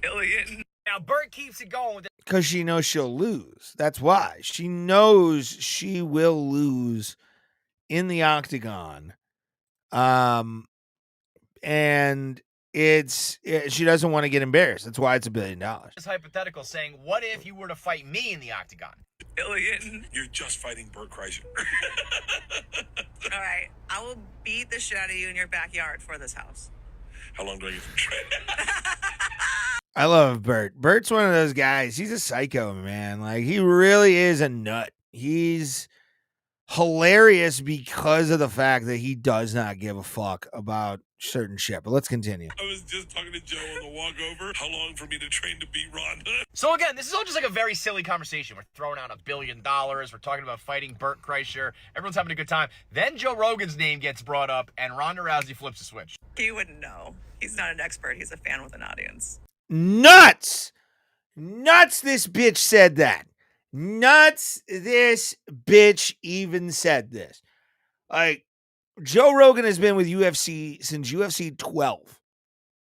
Billion. Now, Bert keeps it going with it. Because she knows she'll lose. That's why. She knows she will lose in the octagon. And she doesn't want to get embarrassed. That's why it's $1 billion. This hypothetical saying, what if you were to fight me in the octagon? Billion. You're just fighting Bert Kreischer. All right, I will beat the shit out of you in your backyard for this house. How long do I get to train? I love Bert. Bert's one of those guys. He's a psycho, man. Like, he really is a nut. He's hilarious because of the fact that he does not give a fuck about certain shit. But let's continue. I was just talking to Joe on the walk over. How long for me to train to beat Ronda? So again, this is all just like a very silly conversation. We're throwing out $1 billion. We're talking about fighting Bert Kreischer. Everyone's having a good time. Then Joe Rogan's name gets brought up, and Ronda Rousey flips a switch. He wouldn't know. He's not an expert. He's a fan with an audience. Nuts this bitch said that. Nuts this bitch even said this. Like, Joe Rogan has been with UFC since UFC 12.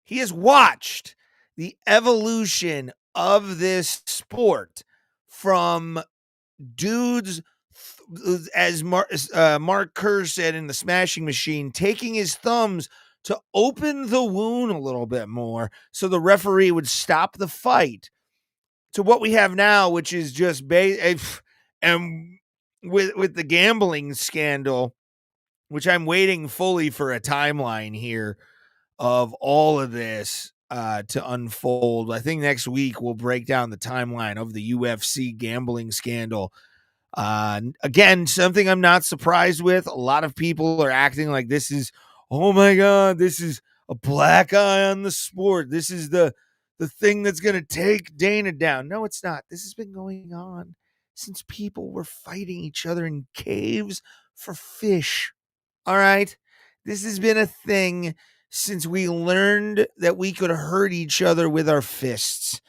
He has watched the evolution of this sport from dudes, as Mark Kerr said in The Smashing Machine, taking his thumbs to open the wound a little bit more so the referee would stop the fight, to what we have now, which is just and with the gambling scandal, which I'm waiting fully for a timeline here of all of this to unfold. I think next week we'll break down the timeline of the UFC gambling scandal. Again, something I'm not surprised with. A lot of people are acting like this is, oh my God, this is a black eye on the sport. This is the thing that's going to take Dana down. No, it's not. This has been going on since people were fighting each other in caves for fish. All right. This has been a thing since we learned that we could hurt each other with our fists.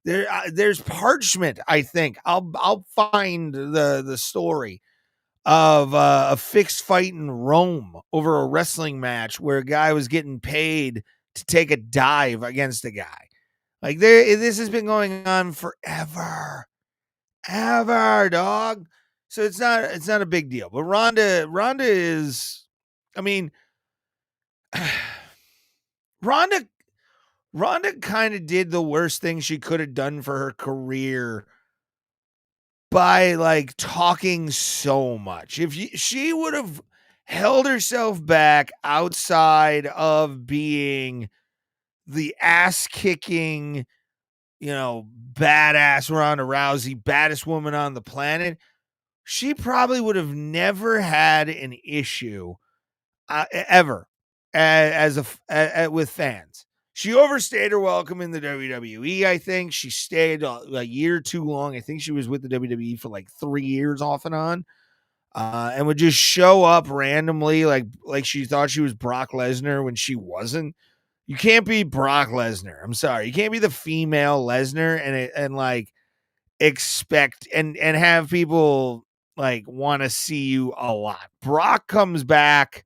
There's parchment, I think. I'll find the story of a fixed fight in Rome over a wrestling match where a guy was getting paid to take a dive against a guy. Like this has been going on forever. Ever, dog. So it's not a big deal. But Ronda is, I mean, Ronda kind of did the worst thing she could have done for her career by like talking so much. If she would have held herself back outside of being the ass kicking, badass Ronda Rousey, baddest woman on the planet, she probably would have never had an issue ever with fans. She overstayed her welcome in the WWE. I think she stayed a year too long. I think she was with the WWE for like 3 years off and on, and would just show up randomly, like she thought she was Brock Lesnar when she wasn't. You can't be Brock Lesnar. I'm sorry, you can't be the female Lesnar and like expect and have people like want to see you a lot. Brock comes back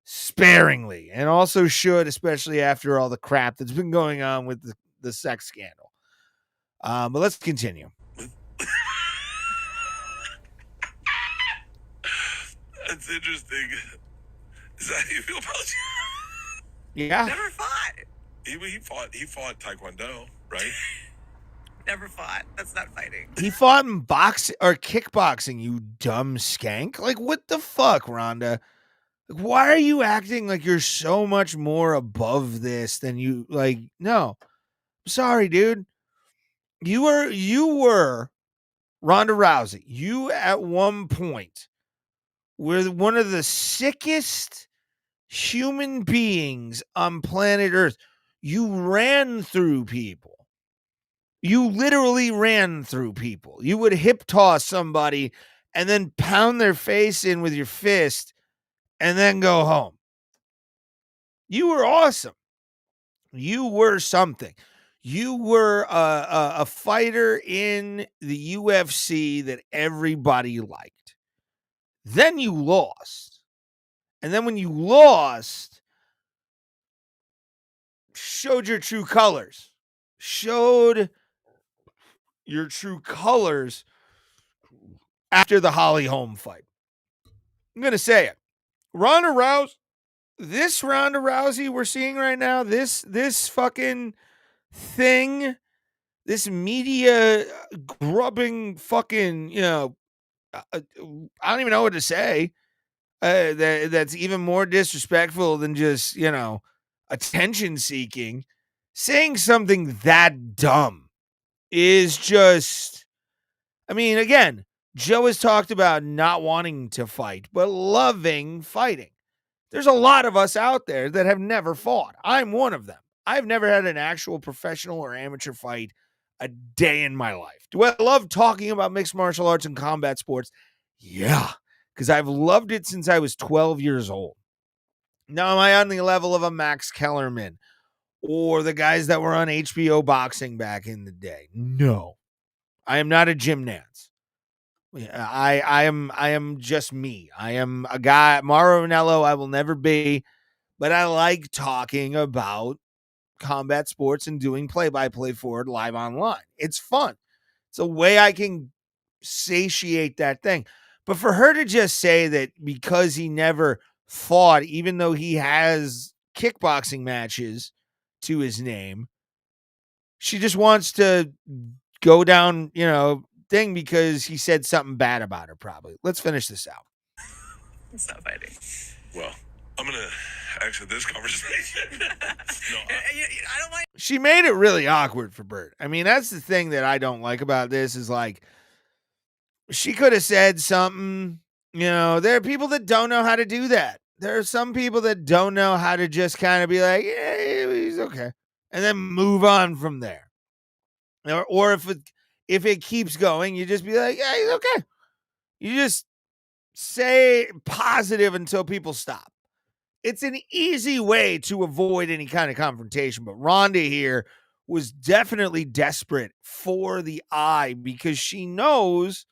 sparingly, and also should, especially after all the crap that's been going on with the sex scandal. But let's continue. That's interesting. Is that how you feel about you? Yeah. Never fought. He fought Taekwondo, right? Never fought. That's not fighting. He fought in boxing or kickboxing, you dumb skank. Like, what the fuck, Ronda? Why are you acting like you're so much more above this than you like? No, I'm sorry, dude. You were Ronda Rousey. You at one point were one of the sickest human beings on planet Earth. You ran through people. You literally ran through people. You would hip toss somebody and then pound their face in with your fist and then go home. You were awesome. You were something. You were a fighter in the UFC that everybody liked. Then you lost. And then when you lost, showed your true colors. Showed your true colors after the Holly Holm fight. I'm going to say it. Ronda Rousey, this Ronda Rousey we're seeing right now, this fucking thing, this media grubbing fucking, I don't even know what to say. That's even more disrespectful than just, attention seeking. Saying something that dumb is just, I mean, again, Joe has talked about not wanting to fight, but loving fighting. There's a lot of us out there that have never fought. I'm one of them. I've never had an actual professional or amateur fight a day in my life. Do I love talking about mixed martial arts and combat sports? Yeah, because I've loved it since I was 12 years old. Now, am I on the level of a Max Kellerman or the guys that were on HBO boxing back in the day? No, I am not a Jim Nance. I am just me. I am a guy, Mauro Ranallo, I will never be, but I like talking about combat sports and doing play-by-play for it live online. It's fun. It's a way I can satiate that thing. But for her to just say that because he never fought, even though he has kickboxing matches to his name, she just wants to go down, thing because he said something bad about her, probably. Let's finish this out. Stop fighting. Well, I'm going to exit this conversation. No, I don't like. She made it really awkward for Bert. I mean, that's the thing that I don't like about this is like, she could have said something, there are people that don't know how to do that. There are some people that don't know how to just kind of be like, yeah, he's okay. And then move on from there. Or if it keeps going, you just be like, yeah, he's okay. You just say positive until people stop. It's an easy way to avoid any kind of confrontation. But Ronda here was definitely desperate for the eye because she knows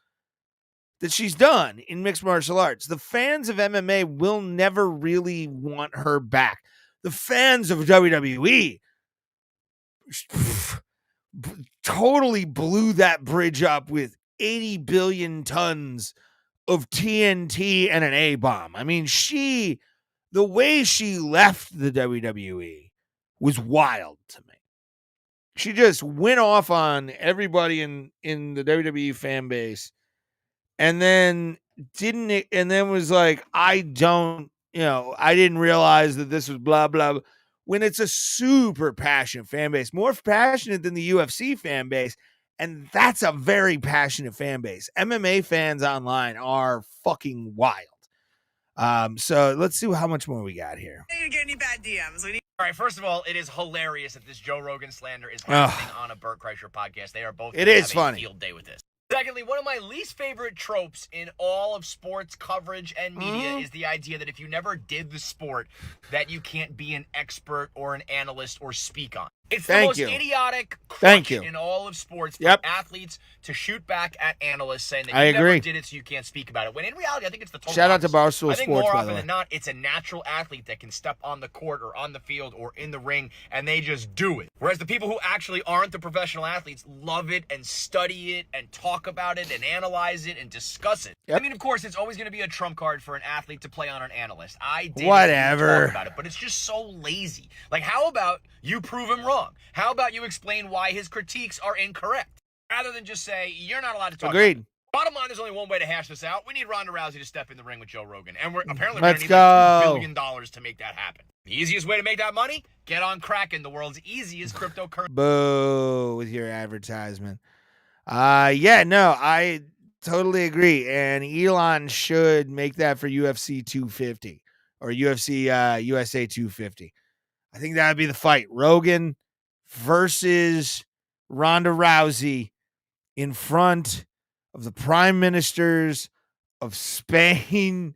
that she's done in mixed martial arts. The fans of MMA will never really want her back. The fans of WWE totally blew that bridge up with 80 billion tons of TNT and an A-bomb. I mean, the way she left the WWE was wild to me. She just went off on everybody in the WWE fan base and then was like, I didn't realize that this was blah, blah, blah. When it's a super passionate fan base, more passionate than the UFC fan base. And that's a very passionate fan base. MMA fans online are fucking wild. So let's see how much more we got here. I didn't get any bad DMs. All right, first of all, it is hilarious that this Joe Rogan slander is happening on a Bert Kreischer podcast. They are both having a field day with this. Secondly, one of my least favorite tropes in all of sports coverage and media is the idea that if you never did the sport, that you can't be an expert or an analyst or speak on. It's the most idiotic crutch in all of sports for athletes to shoot back at analysts saying that you never did it so you can't speak about it. When in reality, I think it's the total Shout out to opposite. Barstool I think Sports, more by often the way. than not, it's a natural athlete that can step on the court or on the field or in the ring, and they just do it. Whereas the people who actually aren't the professional athletes love it and study it and talk about it and analyze it and discuss it. I mean, of course, it's always going to be a trump card for an athlete to play on an analyst. I did talk about it, but it's just so lazy. Like, how about you prove him wrong? How about you explain why his critiques are incorrect? Rather than just say, you're not allowed to talk about it. Bottom line, there's only one way to hash this out. We need Ronda Rousey to step in the ring with Joe Rogan. And we're apparently going to need like $2 billion to make that happen. The easiest way to make that money? Get on Kraken, the world's easiest cryptocurrency. Boo with your advertisement. I totally agree. And Elon should make that for UFC 250 or UFC USA 250. I think that would be the fight. Rogan versus Ronda Rousey in front of the prime ministers of Spain,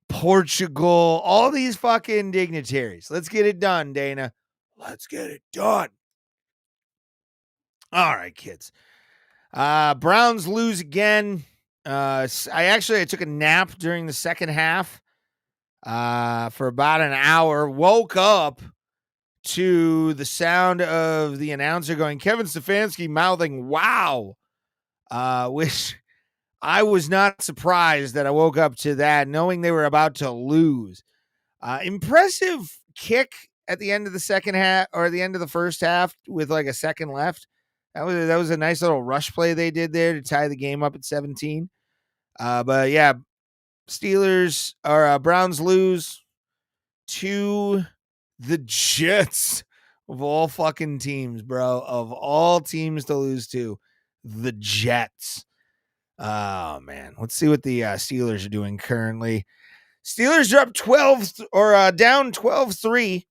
Portugal, all these fucking dignitaries. Let's get it done, Dana. Let's get it done. All right, kids. Browns lose again. I took a nap during the second half for about an hour. Woke up to the sound of the announcer going, Kevin Stefanski mouthing, wow, which I was not surprised that I woke up to that, knowing they were about to lose. Impressive kick at the end of the second half or the end of the first half with like a second left. That was a nice little rush play they did there to tie the game up at 17. But yeah, Browns lose to the Jets of all fucking teams, bro. Of all teams to lose to, the Jets. Oh man, let's see what the Steelers are doing currently. Steelers are up 12 or down 12-3.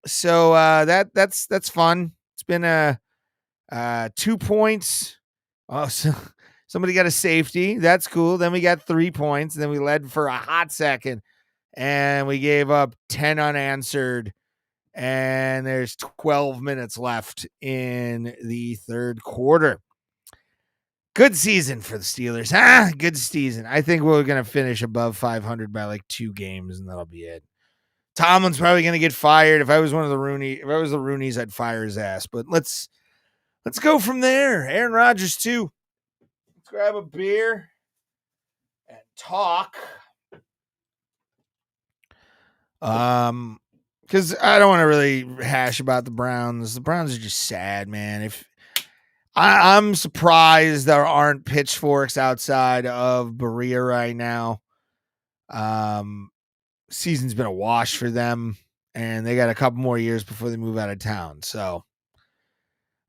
So that's fun. It's been 2 points. Oh, so somebody got a safety. That's cool. Then we got 3 points. Then we led for a hot second, and we gave up 10 unanswered. And there's 12 minutes left in the third quarter. Good season for the Steelers. Good season. I think we're going to finish above 500 by like 2 games, and that'll be it. Tomlin's probably going to get fired. If I was the Roonies, I'd fire his ass. But let's go from there. Aaron Rodgers too. Let's grab a beer and talk. Because I don't want to really hash about the Browns. The Browns are just sad, man. If I'm surprised there aren't pitchforks outside of Berea right now. Season's been a wash for them, and they got a couple more years before they move out of town. So,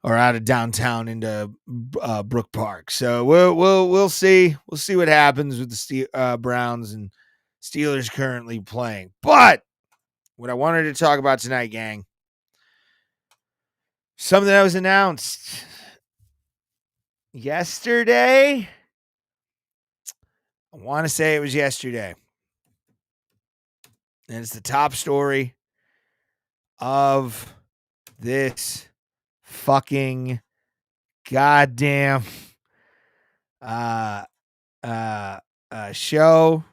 or out of downtown into Brook Park. So we'll see. We'll see what happens with the Browns and Steelers currently playing. But what I wanted to talk about tonight, gang, something that was announced yesterday. I want to say it was yesterday. And it's the top story of this fucking goddamn show.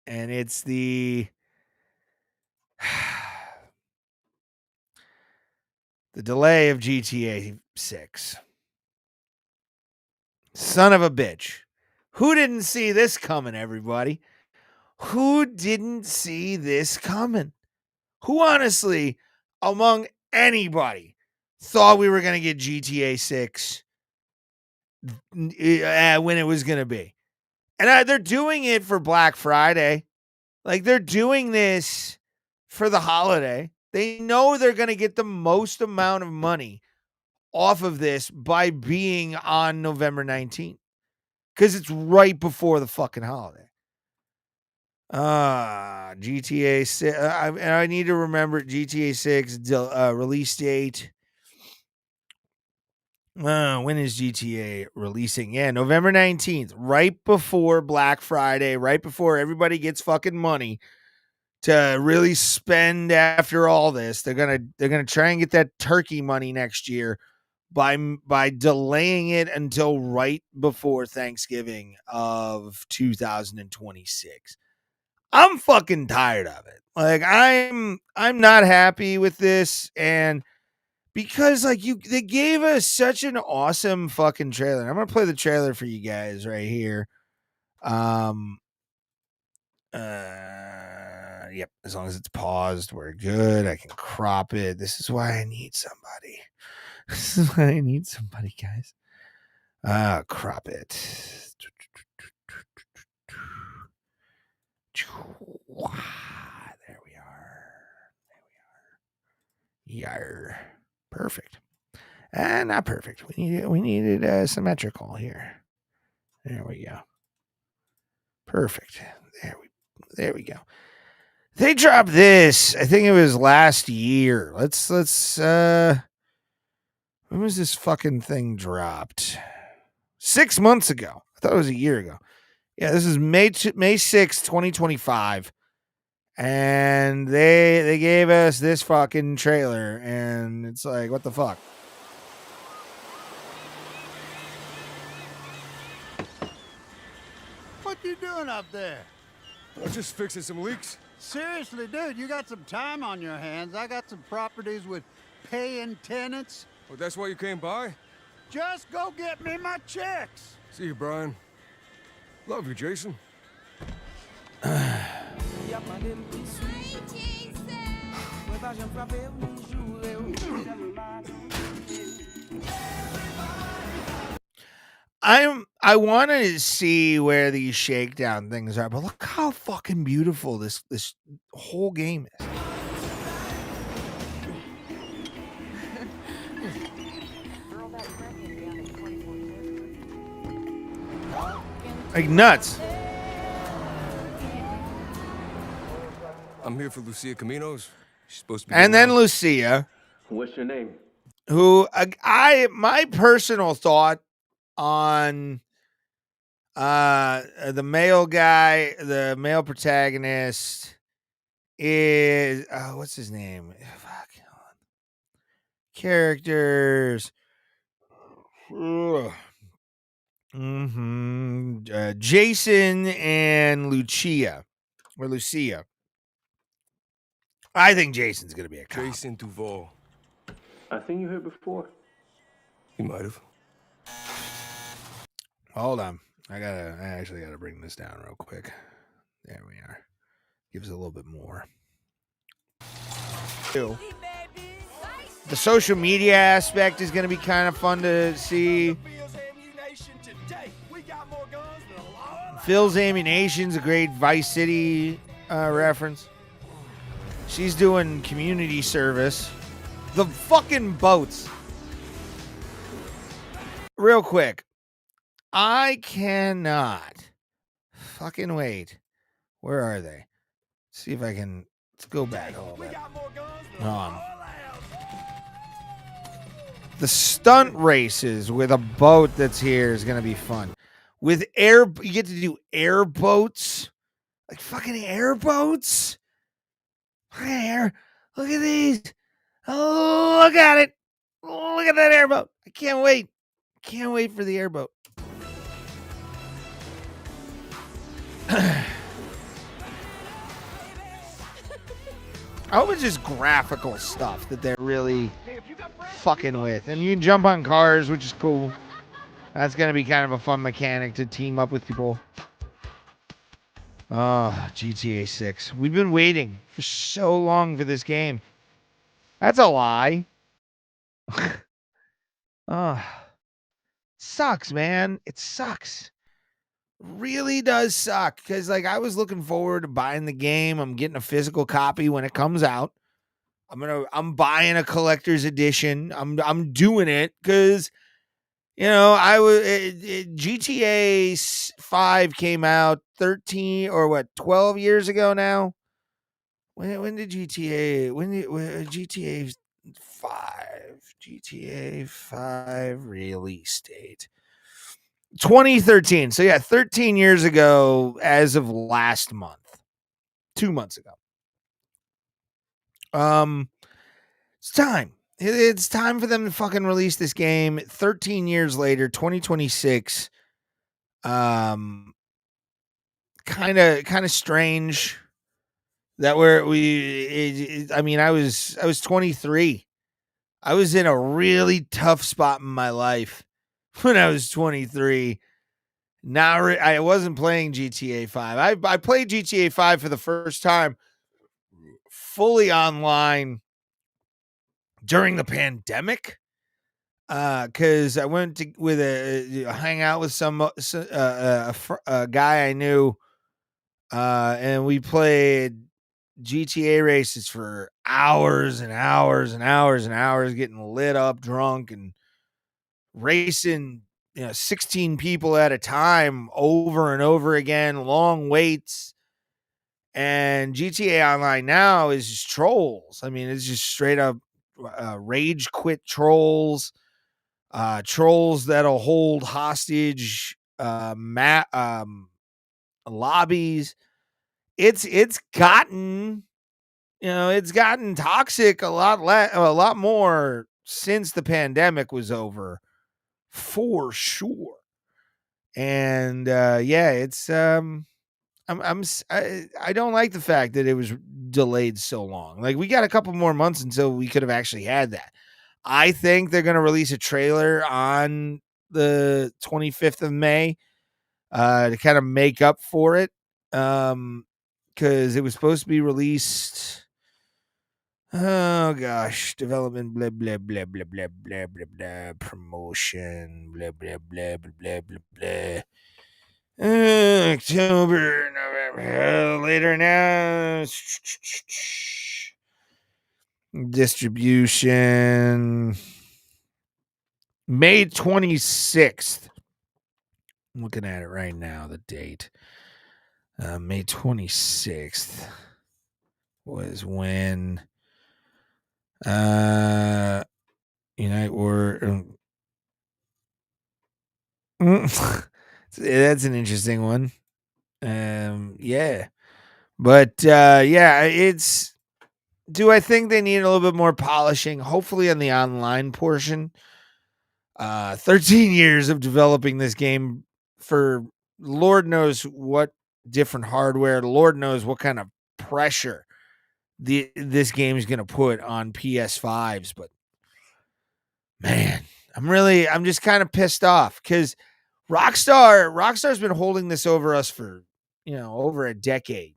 And it's the delay of GTA 6. Son of a bitch. Who didn't see this coming, everybody? Who didn't see this coming? Who honestly, among anybody, thought we were going to get GTA 6 when it was going to be? And they're doing it for Black Friday. Like, they're doing this for the holiday. They know they're going to get the most amount of money off of this by being on November 19th. Because it's right before the fucking holiday. GTA 6. I need to remember GTA 6 release date. When is GTA releasing? Yeah, November 19th, right before Black Friday, right before everybody gets fucking money to really spend after all this. They're gonna try and get that turkey money next year by delaying it until right before Thanksgiving of 2026. I'm fucking tired of it. Like, I'm not happy with this, and because they gave us such an awesome fucking trailer. I'm gonna play the trailer for you guys right here. Yep, as long as it's paused, we're good. I can crop it. This is why I need somebody. This is why I need somebody, guys. Crop it. There we are. Yar. Perfect. Not perfect. We needed symmetrical here. There we go. Perfect. There we go. They dropped this. I think it was last year. Let's when was this fucking thing dropped? 6 months ago. I thought it was a year ago. Yeah, this is May 6th, 2025. And they gave us this fucking trailer, and it's like, what the fuck? What you doing up there? I'm just fixing some leaks. Seriously, dude, you got some time on your hands. I got some properties with paying tenants. Oh, that's why you came by? Just go get me my checks. See you, Brian. Love you, Jason. I wanted to see where these shakedown things are, but look how fucking beautiful this whole game is. Like nuts. I'm here for Lucia Caminos. She's supposed to be. And then Lucia. What's your name? Who my personal thought on the male guy, the male protagonist is what's his name? Fuck. Characters. Jason and Lucia. I think Jason's gonna be a cop. Jason Duval. I think you heard before. He might have. Hold on. I actually gotta bring this down real quick. There we are. Gives it a little bit more. The social media aspect is going to be kind of fun to see. Phil's Ammunition's a great Vice City reference. She's doing community service. The fucking boats. Real quick. I cannot fucking wait. Where are they? See if I can. Let's go back a little bit. The stunt races with a boat that's here is going to be fun. With you get to do airboats. Like fucking airboats. Look at these. Oh, look at it. Look at that airboat. I can't wait. Can't wait for the airboat. I hope it's just graphical stuff that they're really fucking with. And you can jump on cars, which is cool. That's going to be kind of a fun mechanic to team up with people. Oh, GTA 6. We've been waiting for so long for this game. That's a lie. Sucks, man. It sucks. Really does suck. Because like I was looking forward to buying the game. I'm getting a physical copy when it comes out. I'm buying a collector's edition. I'm doing it because GTA 5 came out 12 years ago now. When did GTA 5 release date? 2013. So yeah, 13 years ago as of last month. 2 months ago. It's time. It's time for them to fucking release this game 13 years later, 2026. Kind of strange that I was 23. I was in a really tough spot in my life when I was 23. I wasn't playing GTA 5. I played GTA 5 for the first time fully online during the pandemic, because I went to hang out with a guy I knew, and we played GTA races for hours and hours and hours and hours, getting lit up, drunk, and racing 16 people at a time over and over again, long waits. And GTA Online now is just trolls. I mean, it's just straight up rage quit trolls, trolls that'll hold hostage lobbies. It's gotten toxic a lot more since the pandemic was over, for sure. And it's I don't like the fact that it was delayed so long. Like, we got a couple more months until we could have actually had that. I think they're going to release a trailer on the 25th of May to kind of make up for it, because it was supposed to be released. Oh gosh, development, blah blah blah blah blah blah blah blah, promotion, blah blah blah blah blah blah blah. October, November, later now. Distribution May 26th. I'm looking at it right now, the date. May 26th was when Unite War. That's an interesting one. Yeah. But it's. Do I think they need a little bit more polishing? Hopefully on the online portion. 13 years of developing this game for Lord knows what different hardware. Lord knows what kind of pressure this game is going to put on PS5s. But man, I'm just kind of pissed off because Rockstar's been holding this over us for over a decade,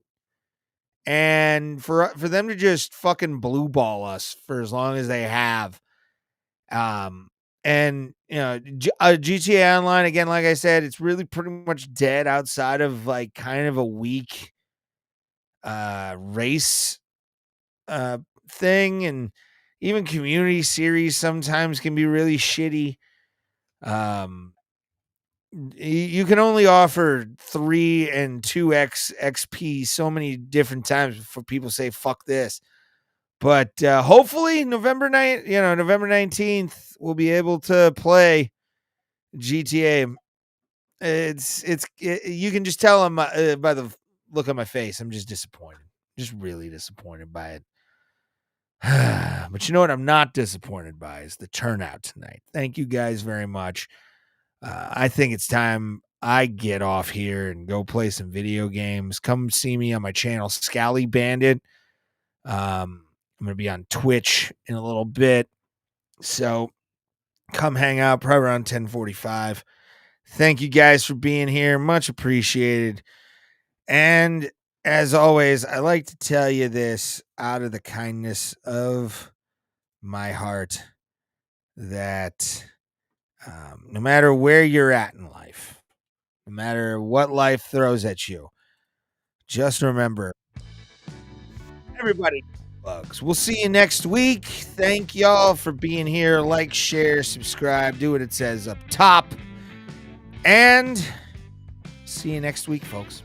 and for them to just fucking blue ball us for as long as they have. And GTA Online, again, like I said, it's really pretty much dead outside of like kind of a weak race thing, and even community series sometimes can be really shitty. You can only offer 3 and 2x XP so many different times before people say fuck this. But hopefully November 19th we'll be able to play GTA. You can just tell by the look on my face, I'm just disappointed. Just really disappointed by it. But you know what I'm not disappointed by is the turnout tonight. Thank you guys very much. I think it's time I get off here and go play some video games. Come see me on my channel, Scally Bandit. I'm going to be on Twitch in a little bit. So come hang out probably around 10:45. Thank you guys for being here. Much appreciated. And as always, I like to tell you this out of the kindness of my heart that no matter where you're at in life, no matter what life throws at you, just remember, everybody bugs. We'll see you next week. Thank y'all for being here. Like, share, subscribe, do what it says up top. And see you next week, folks.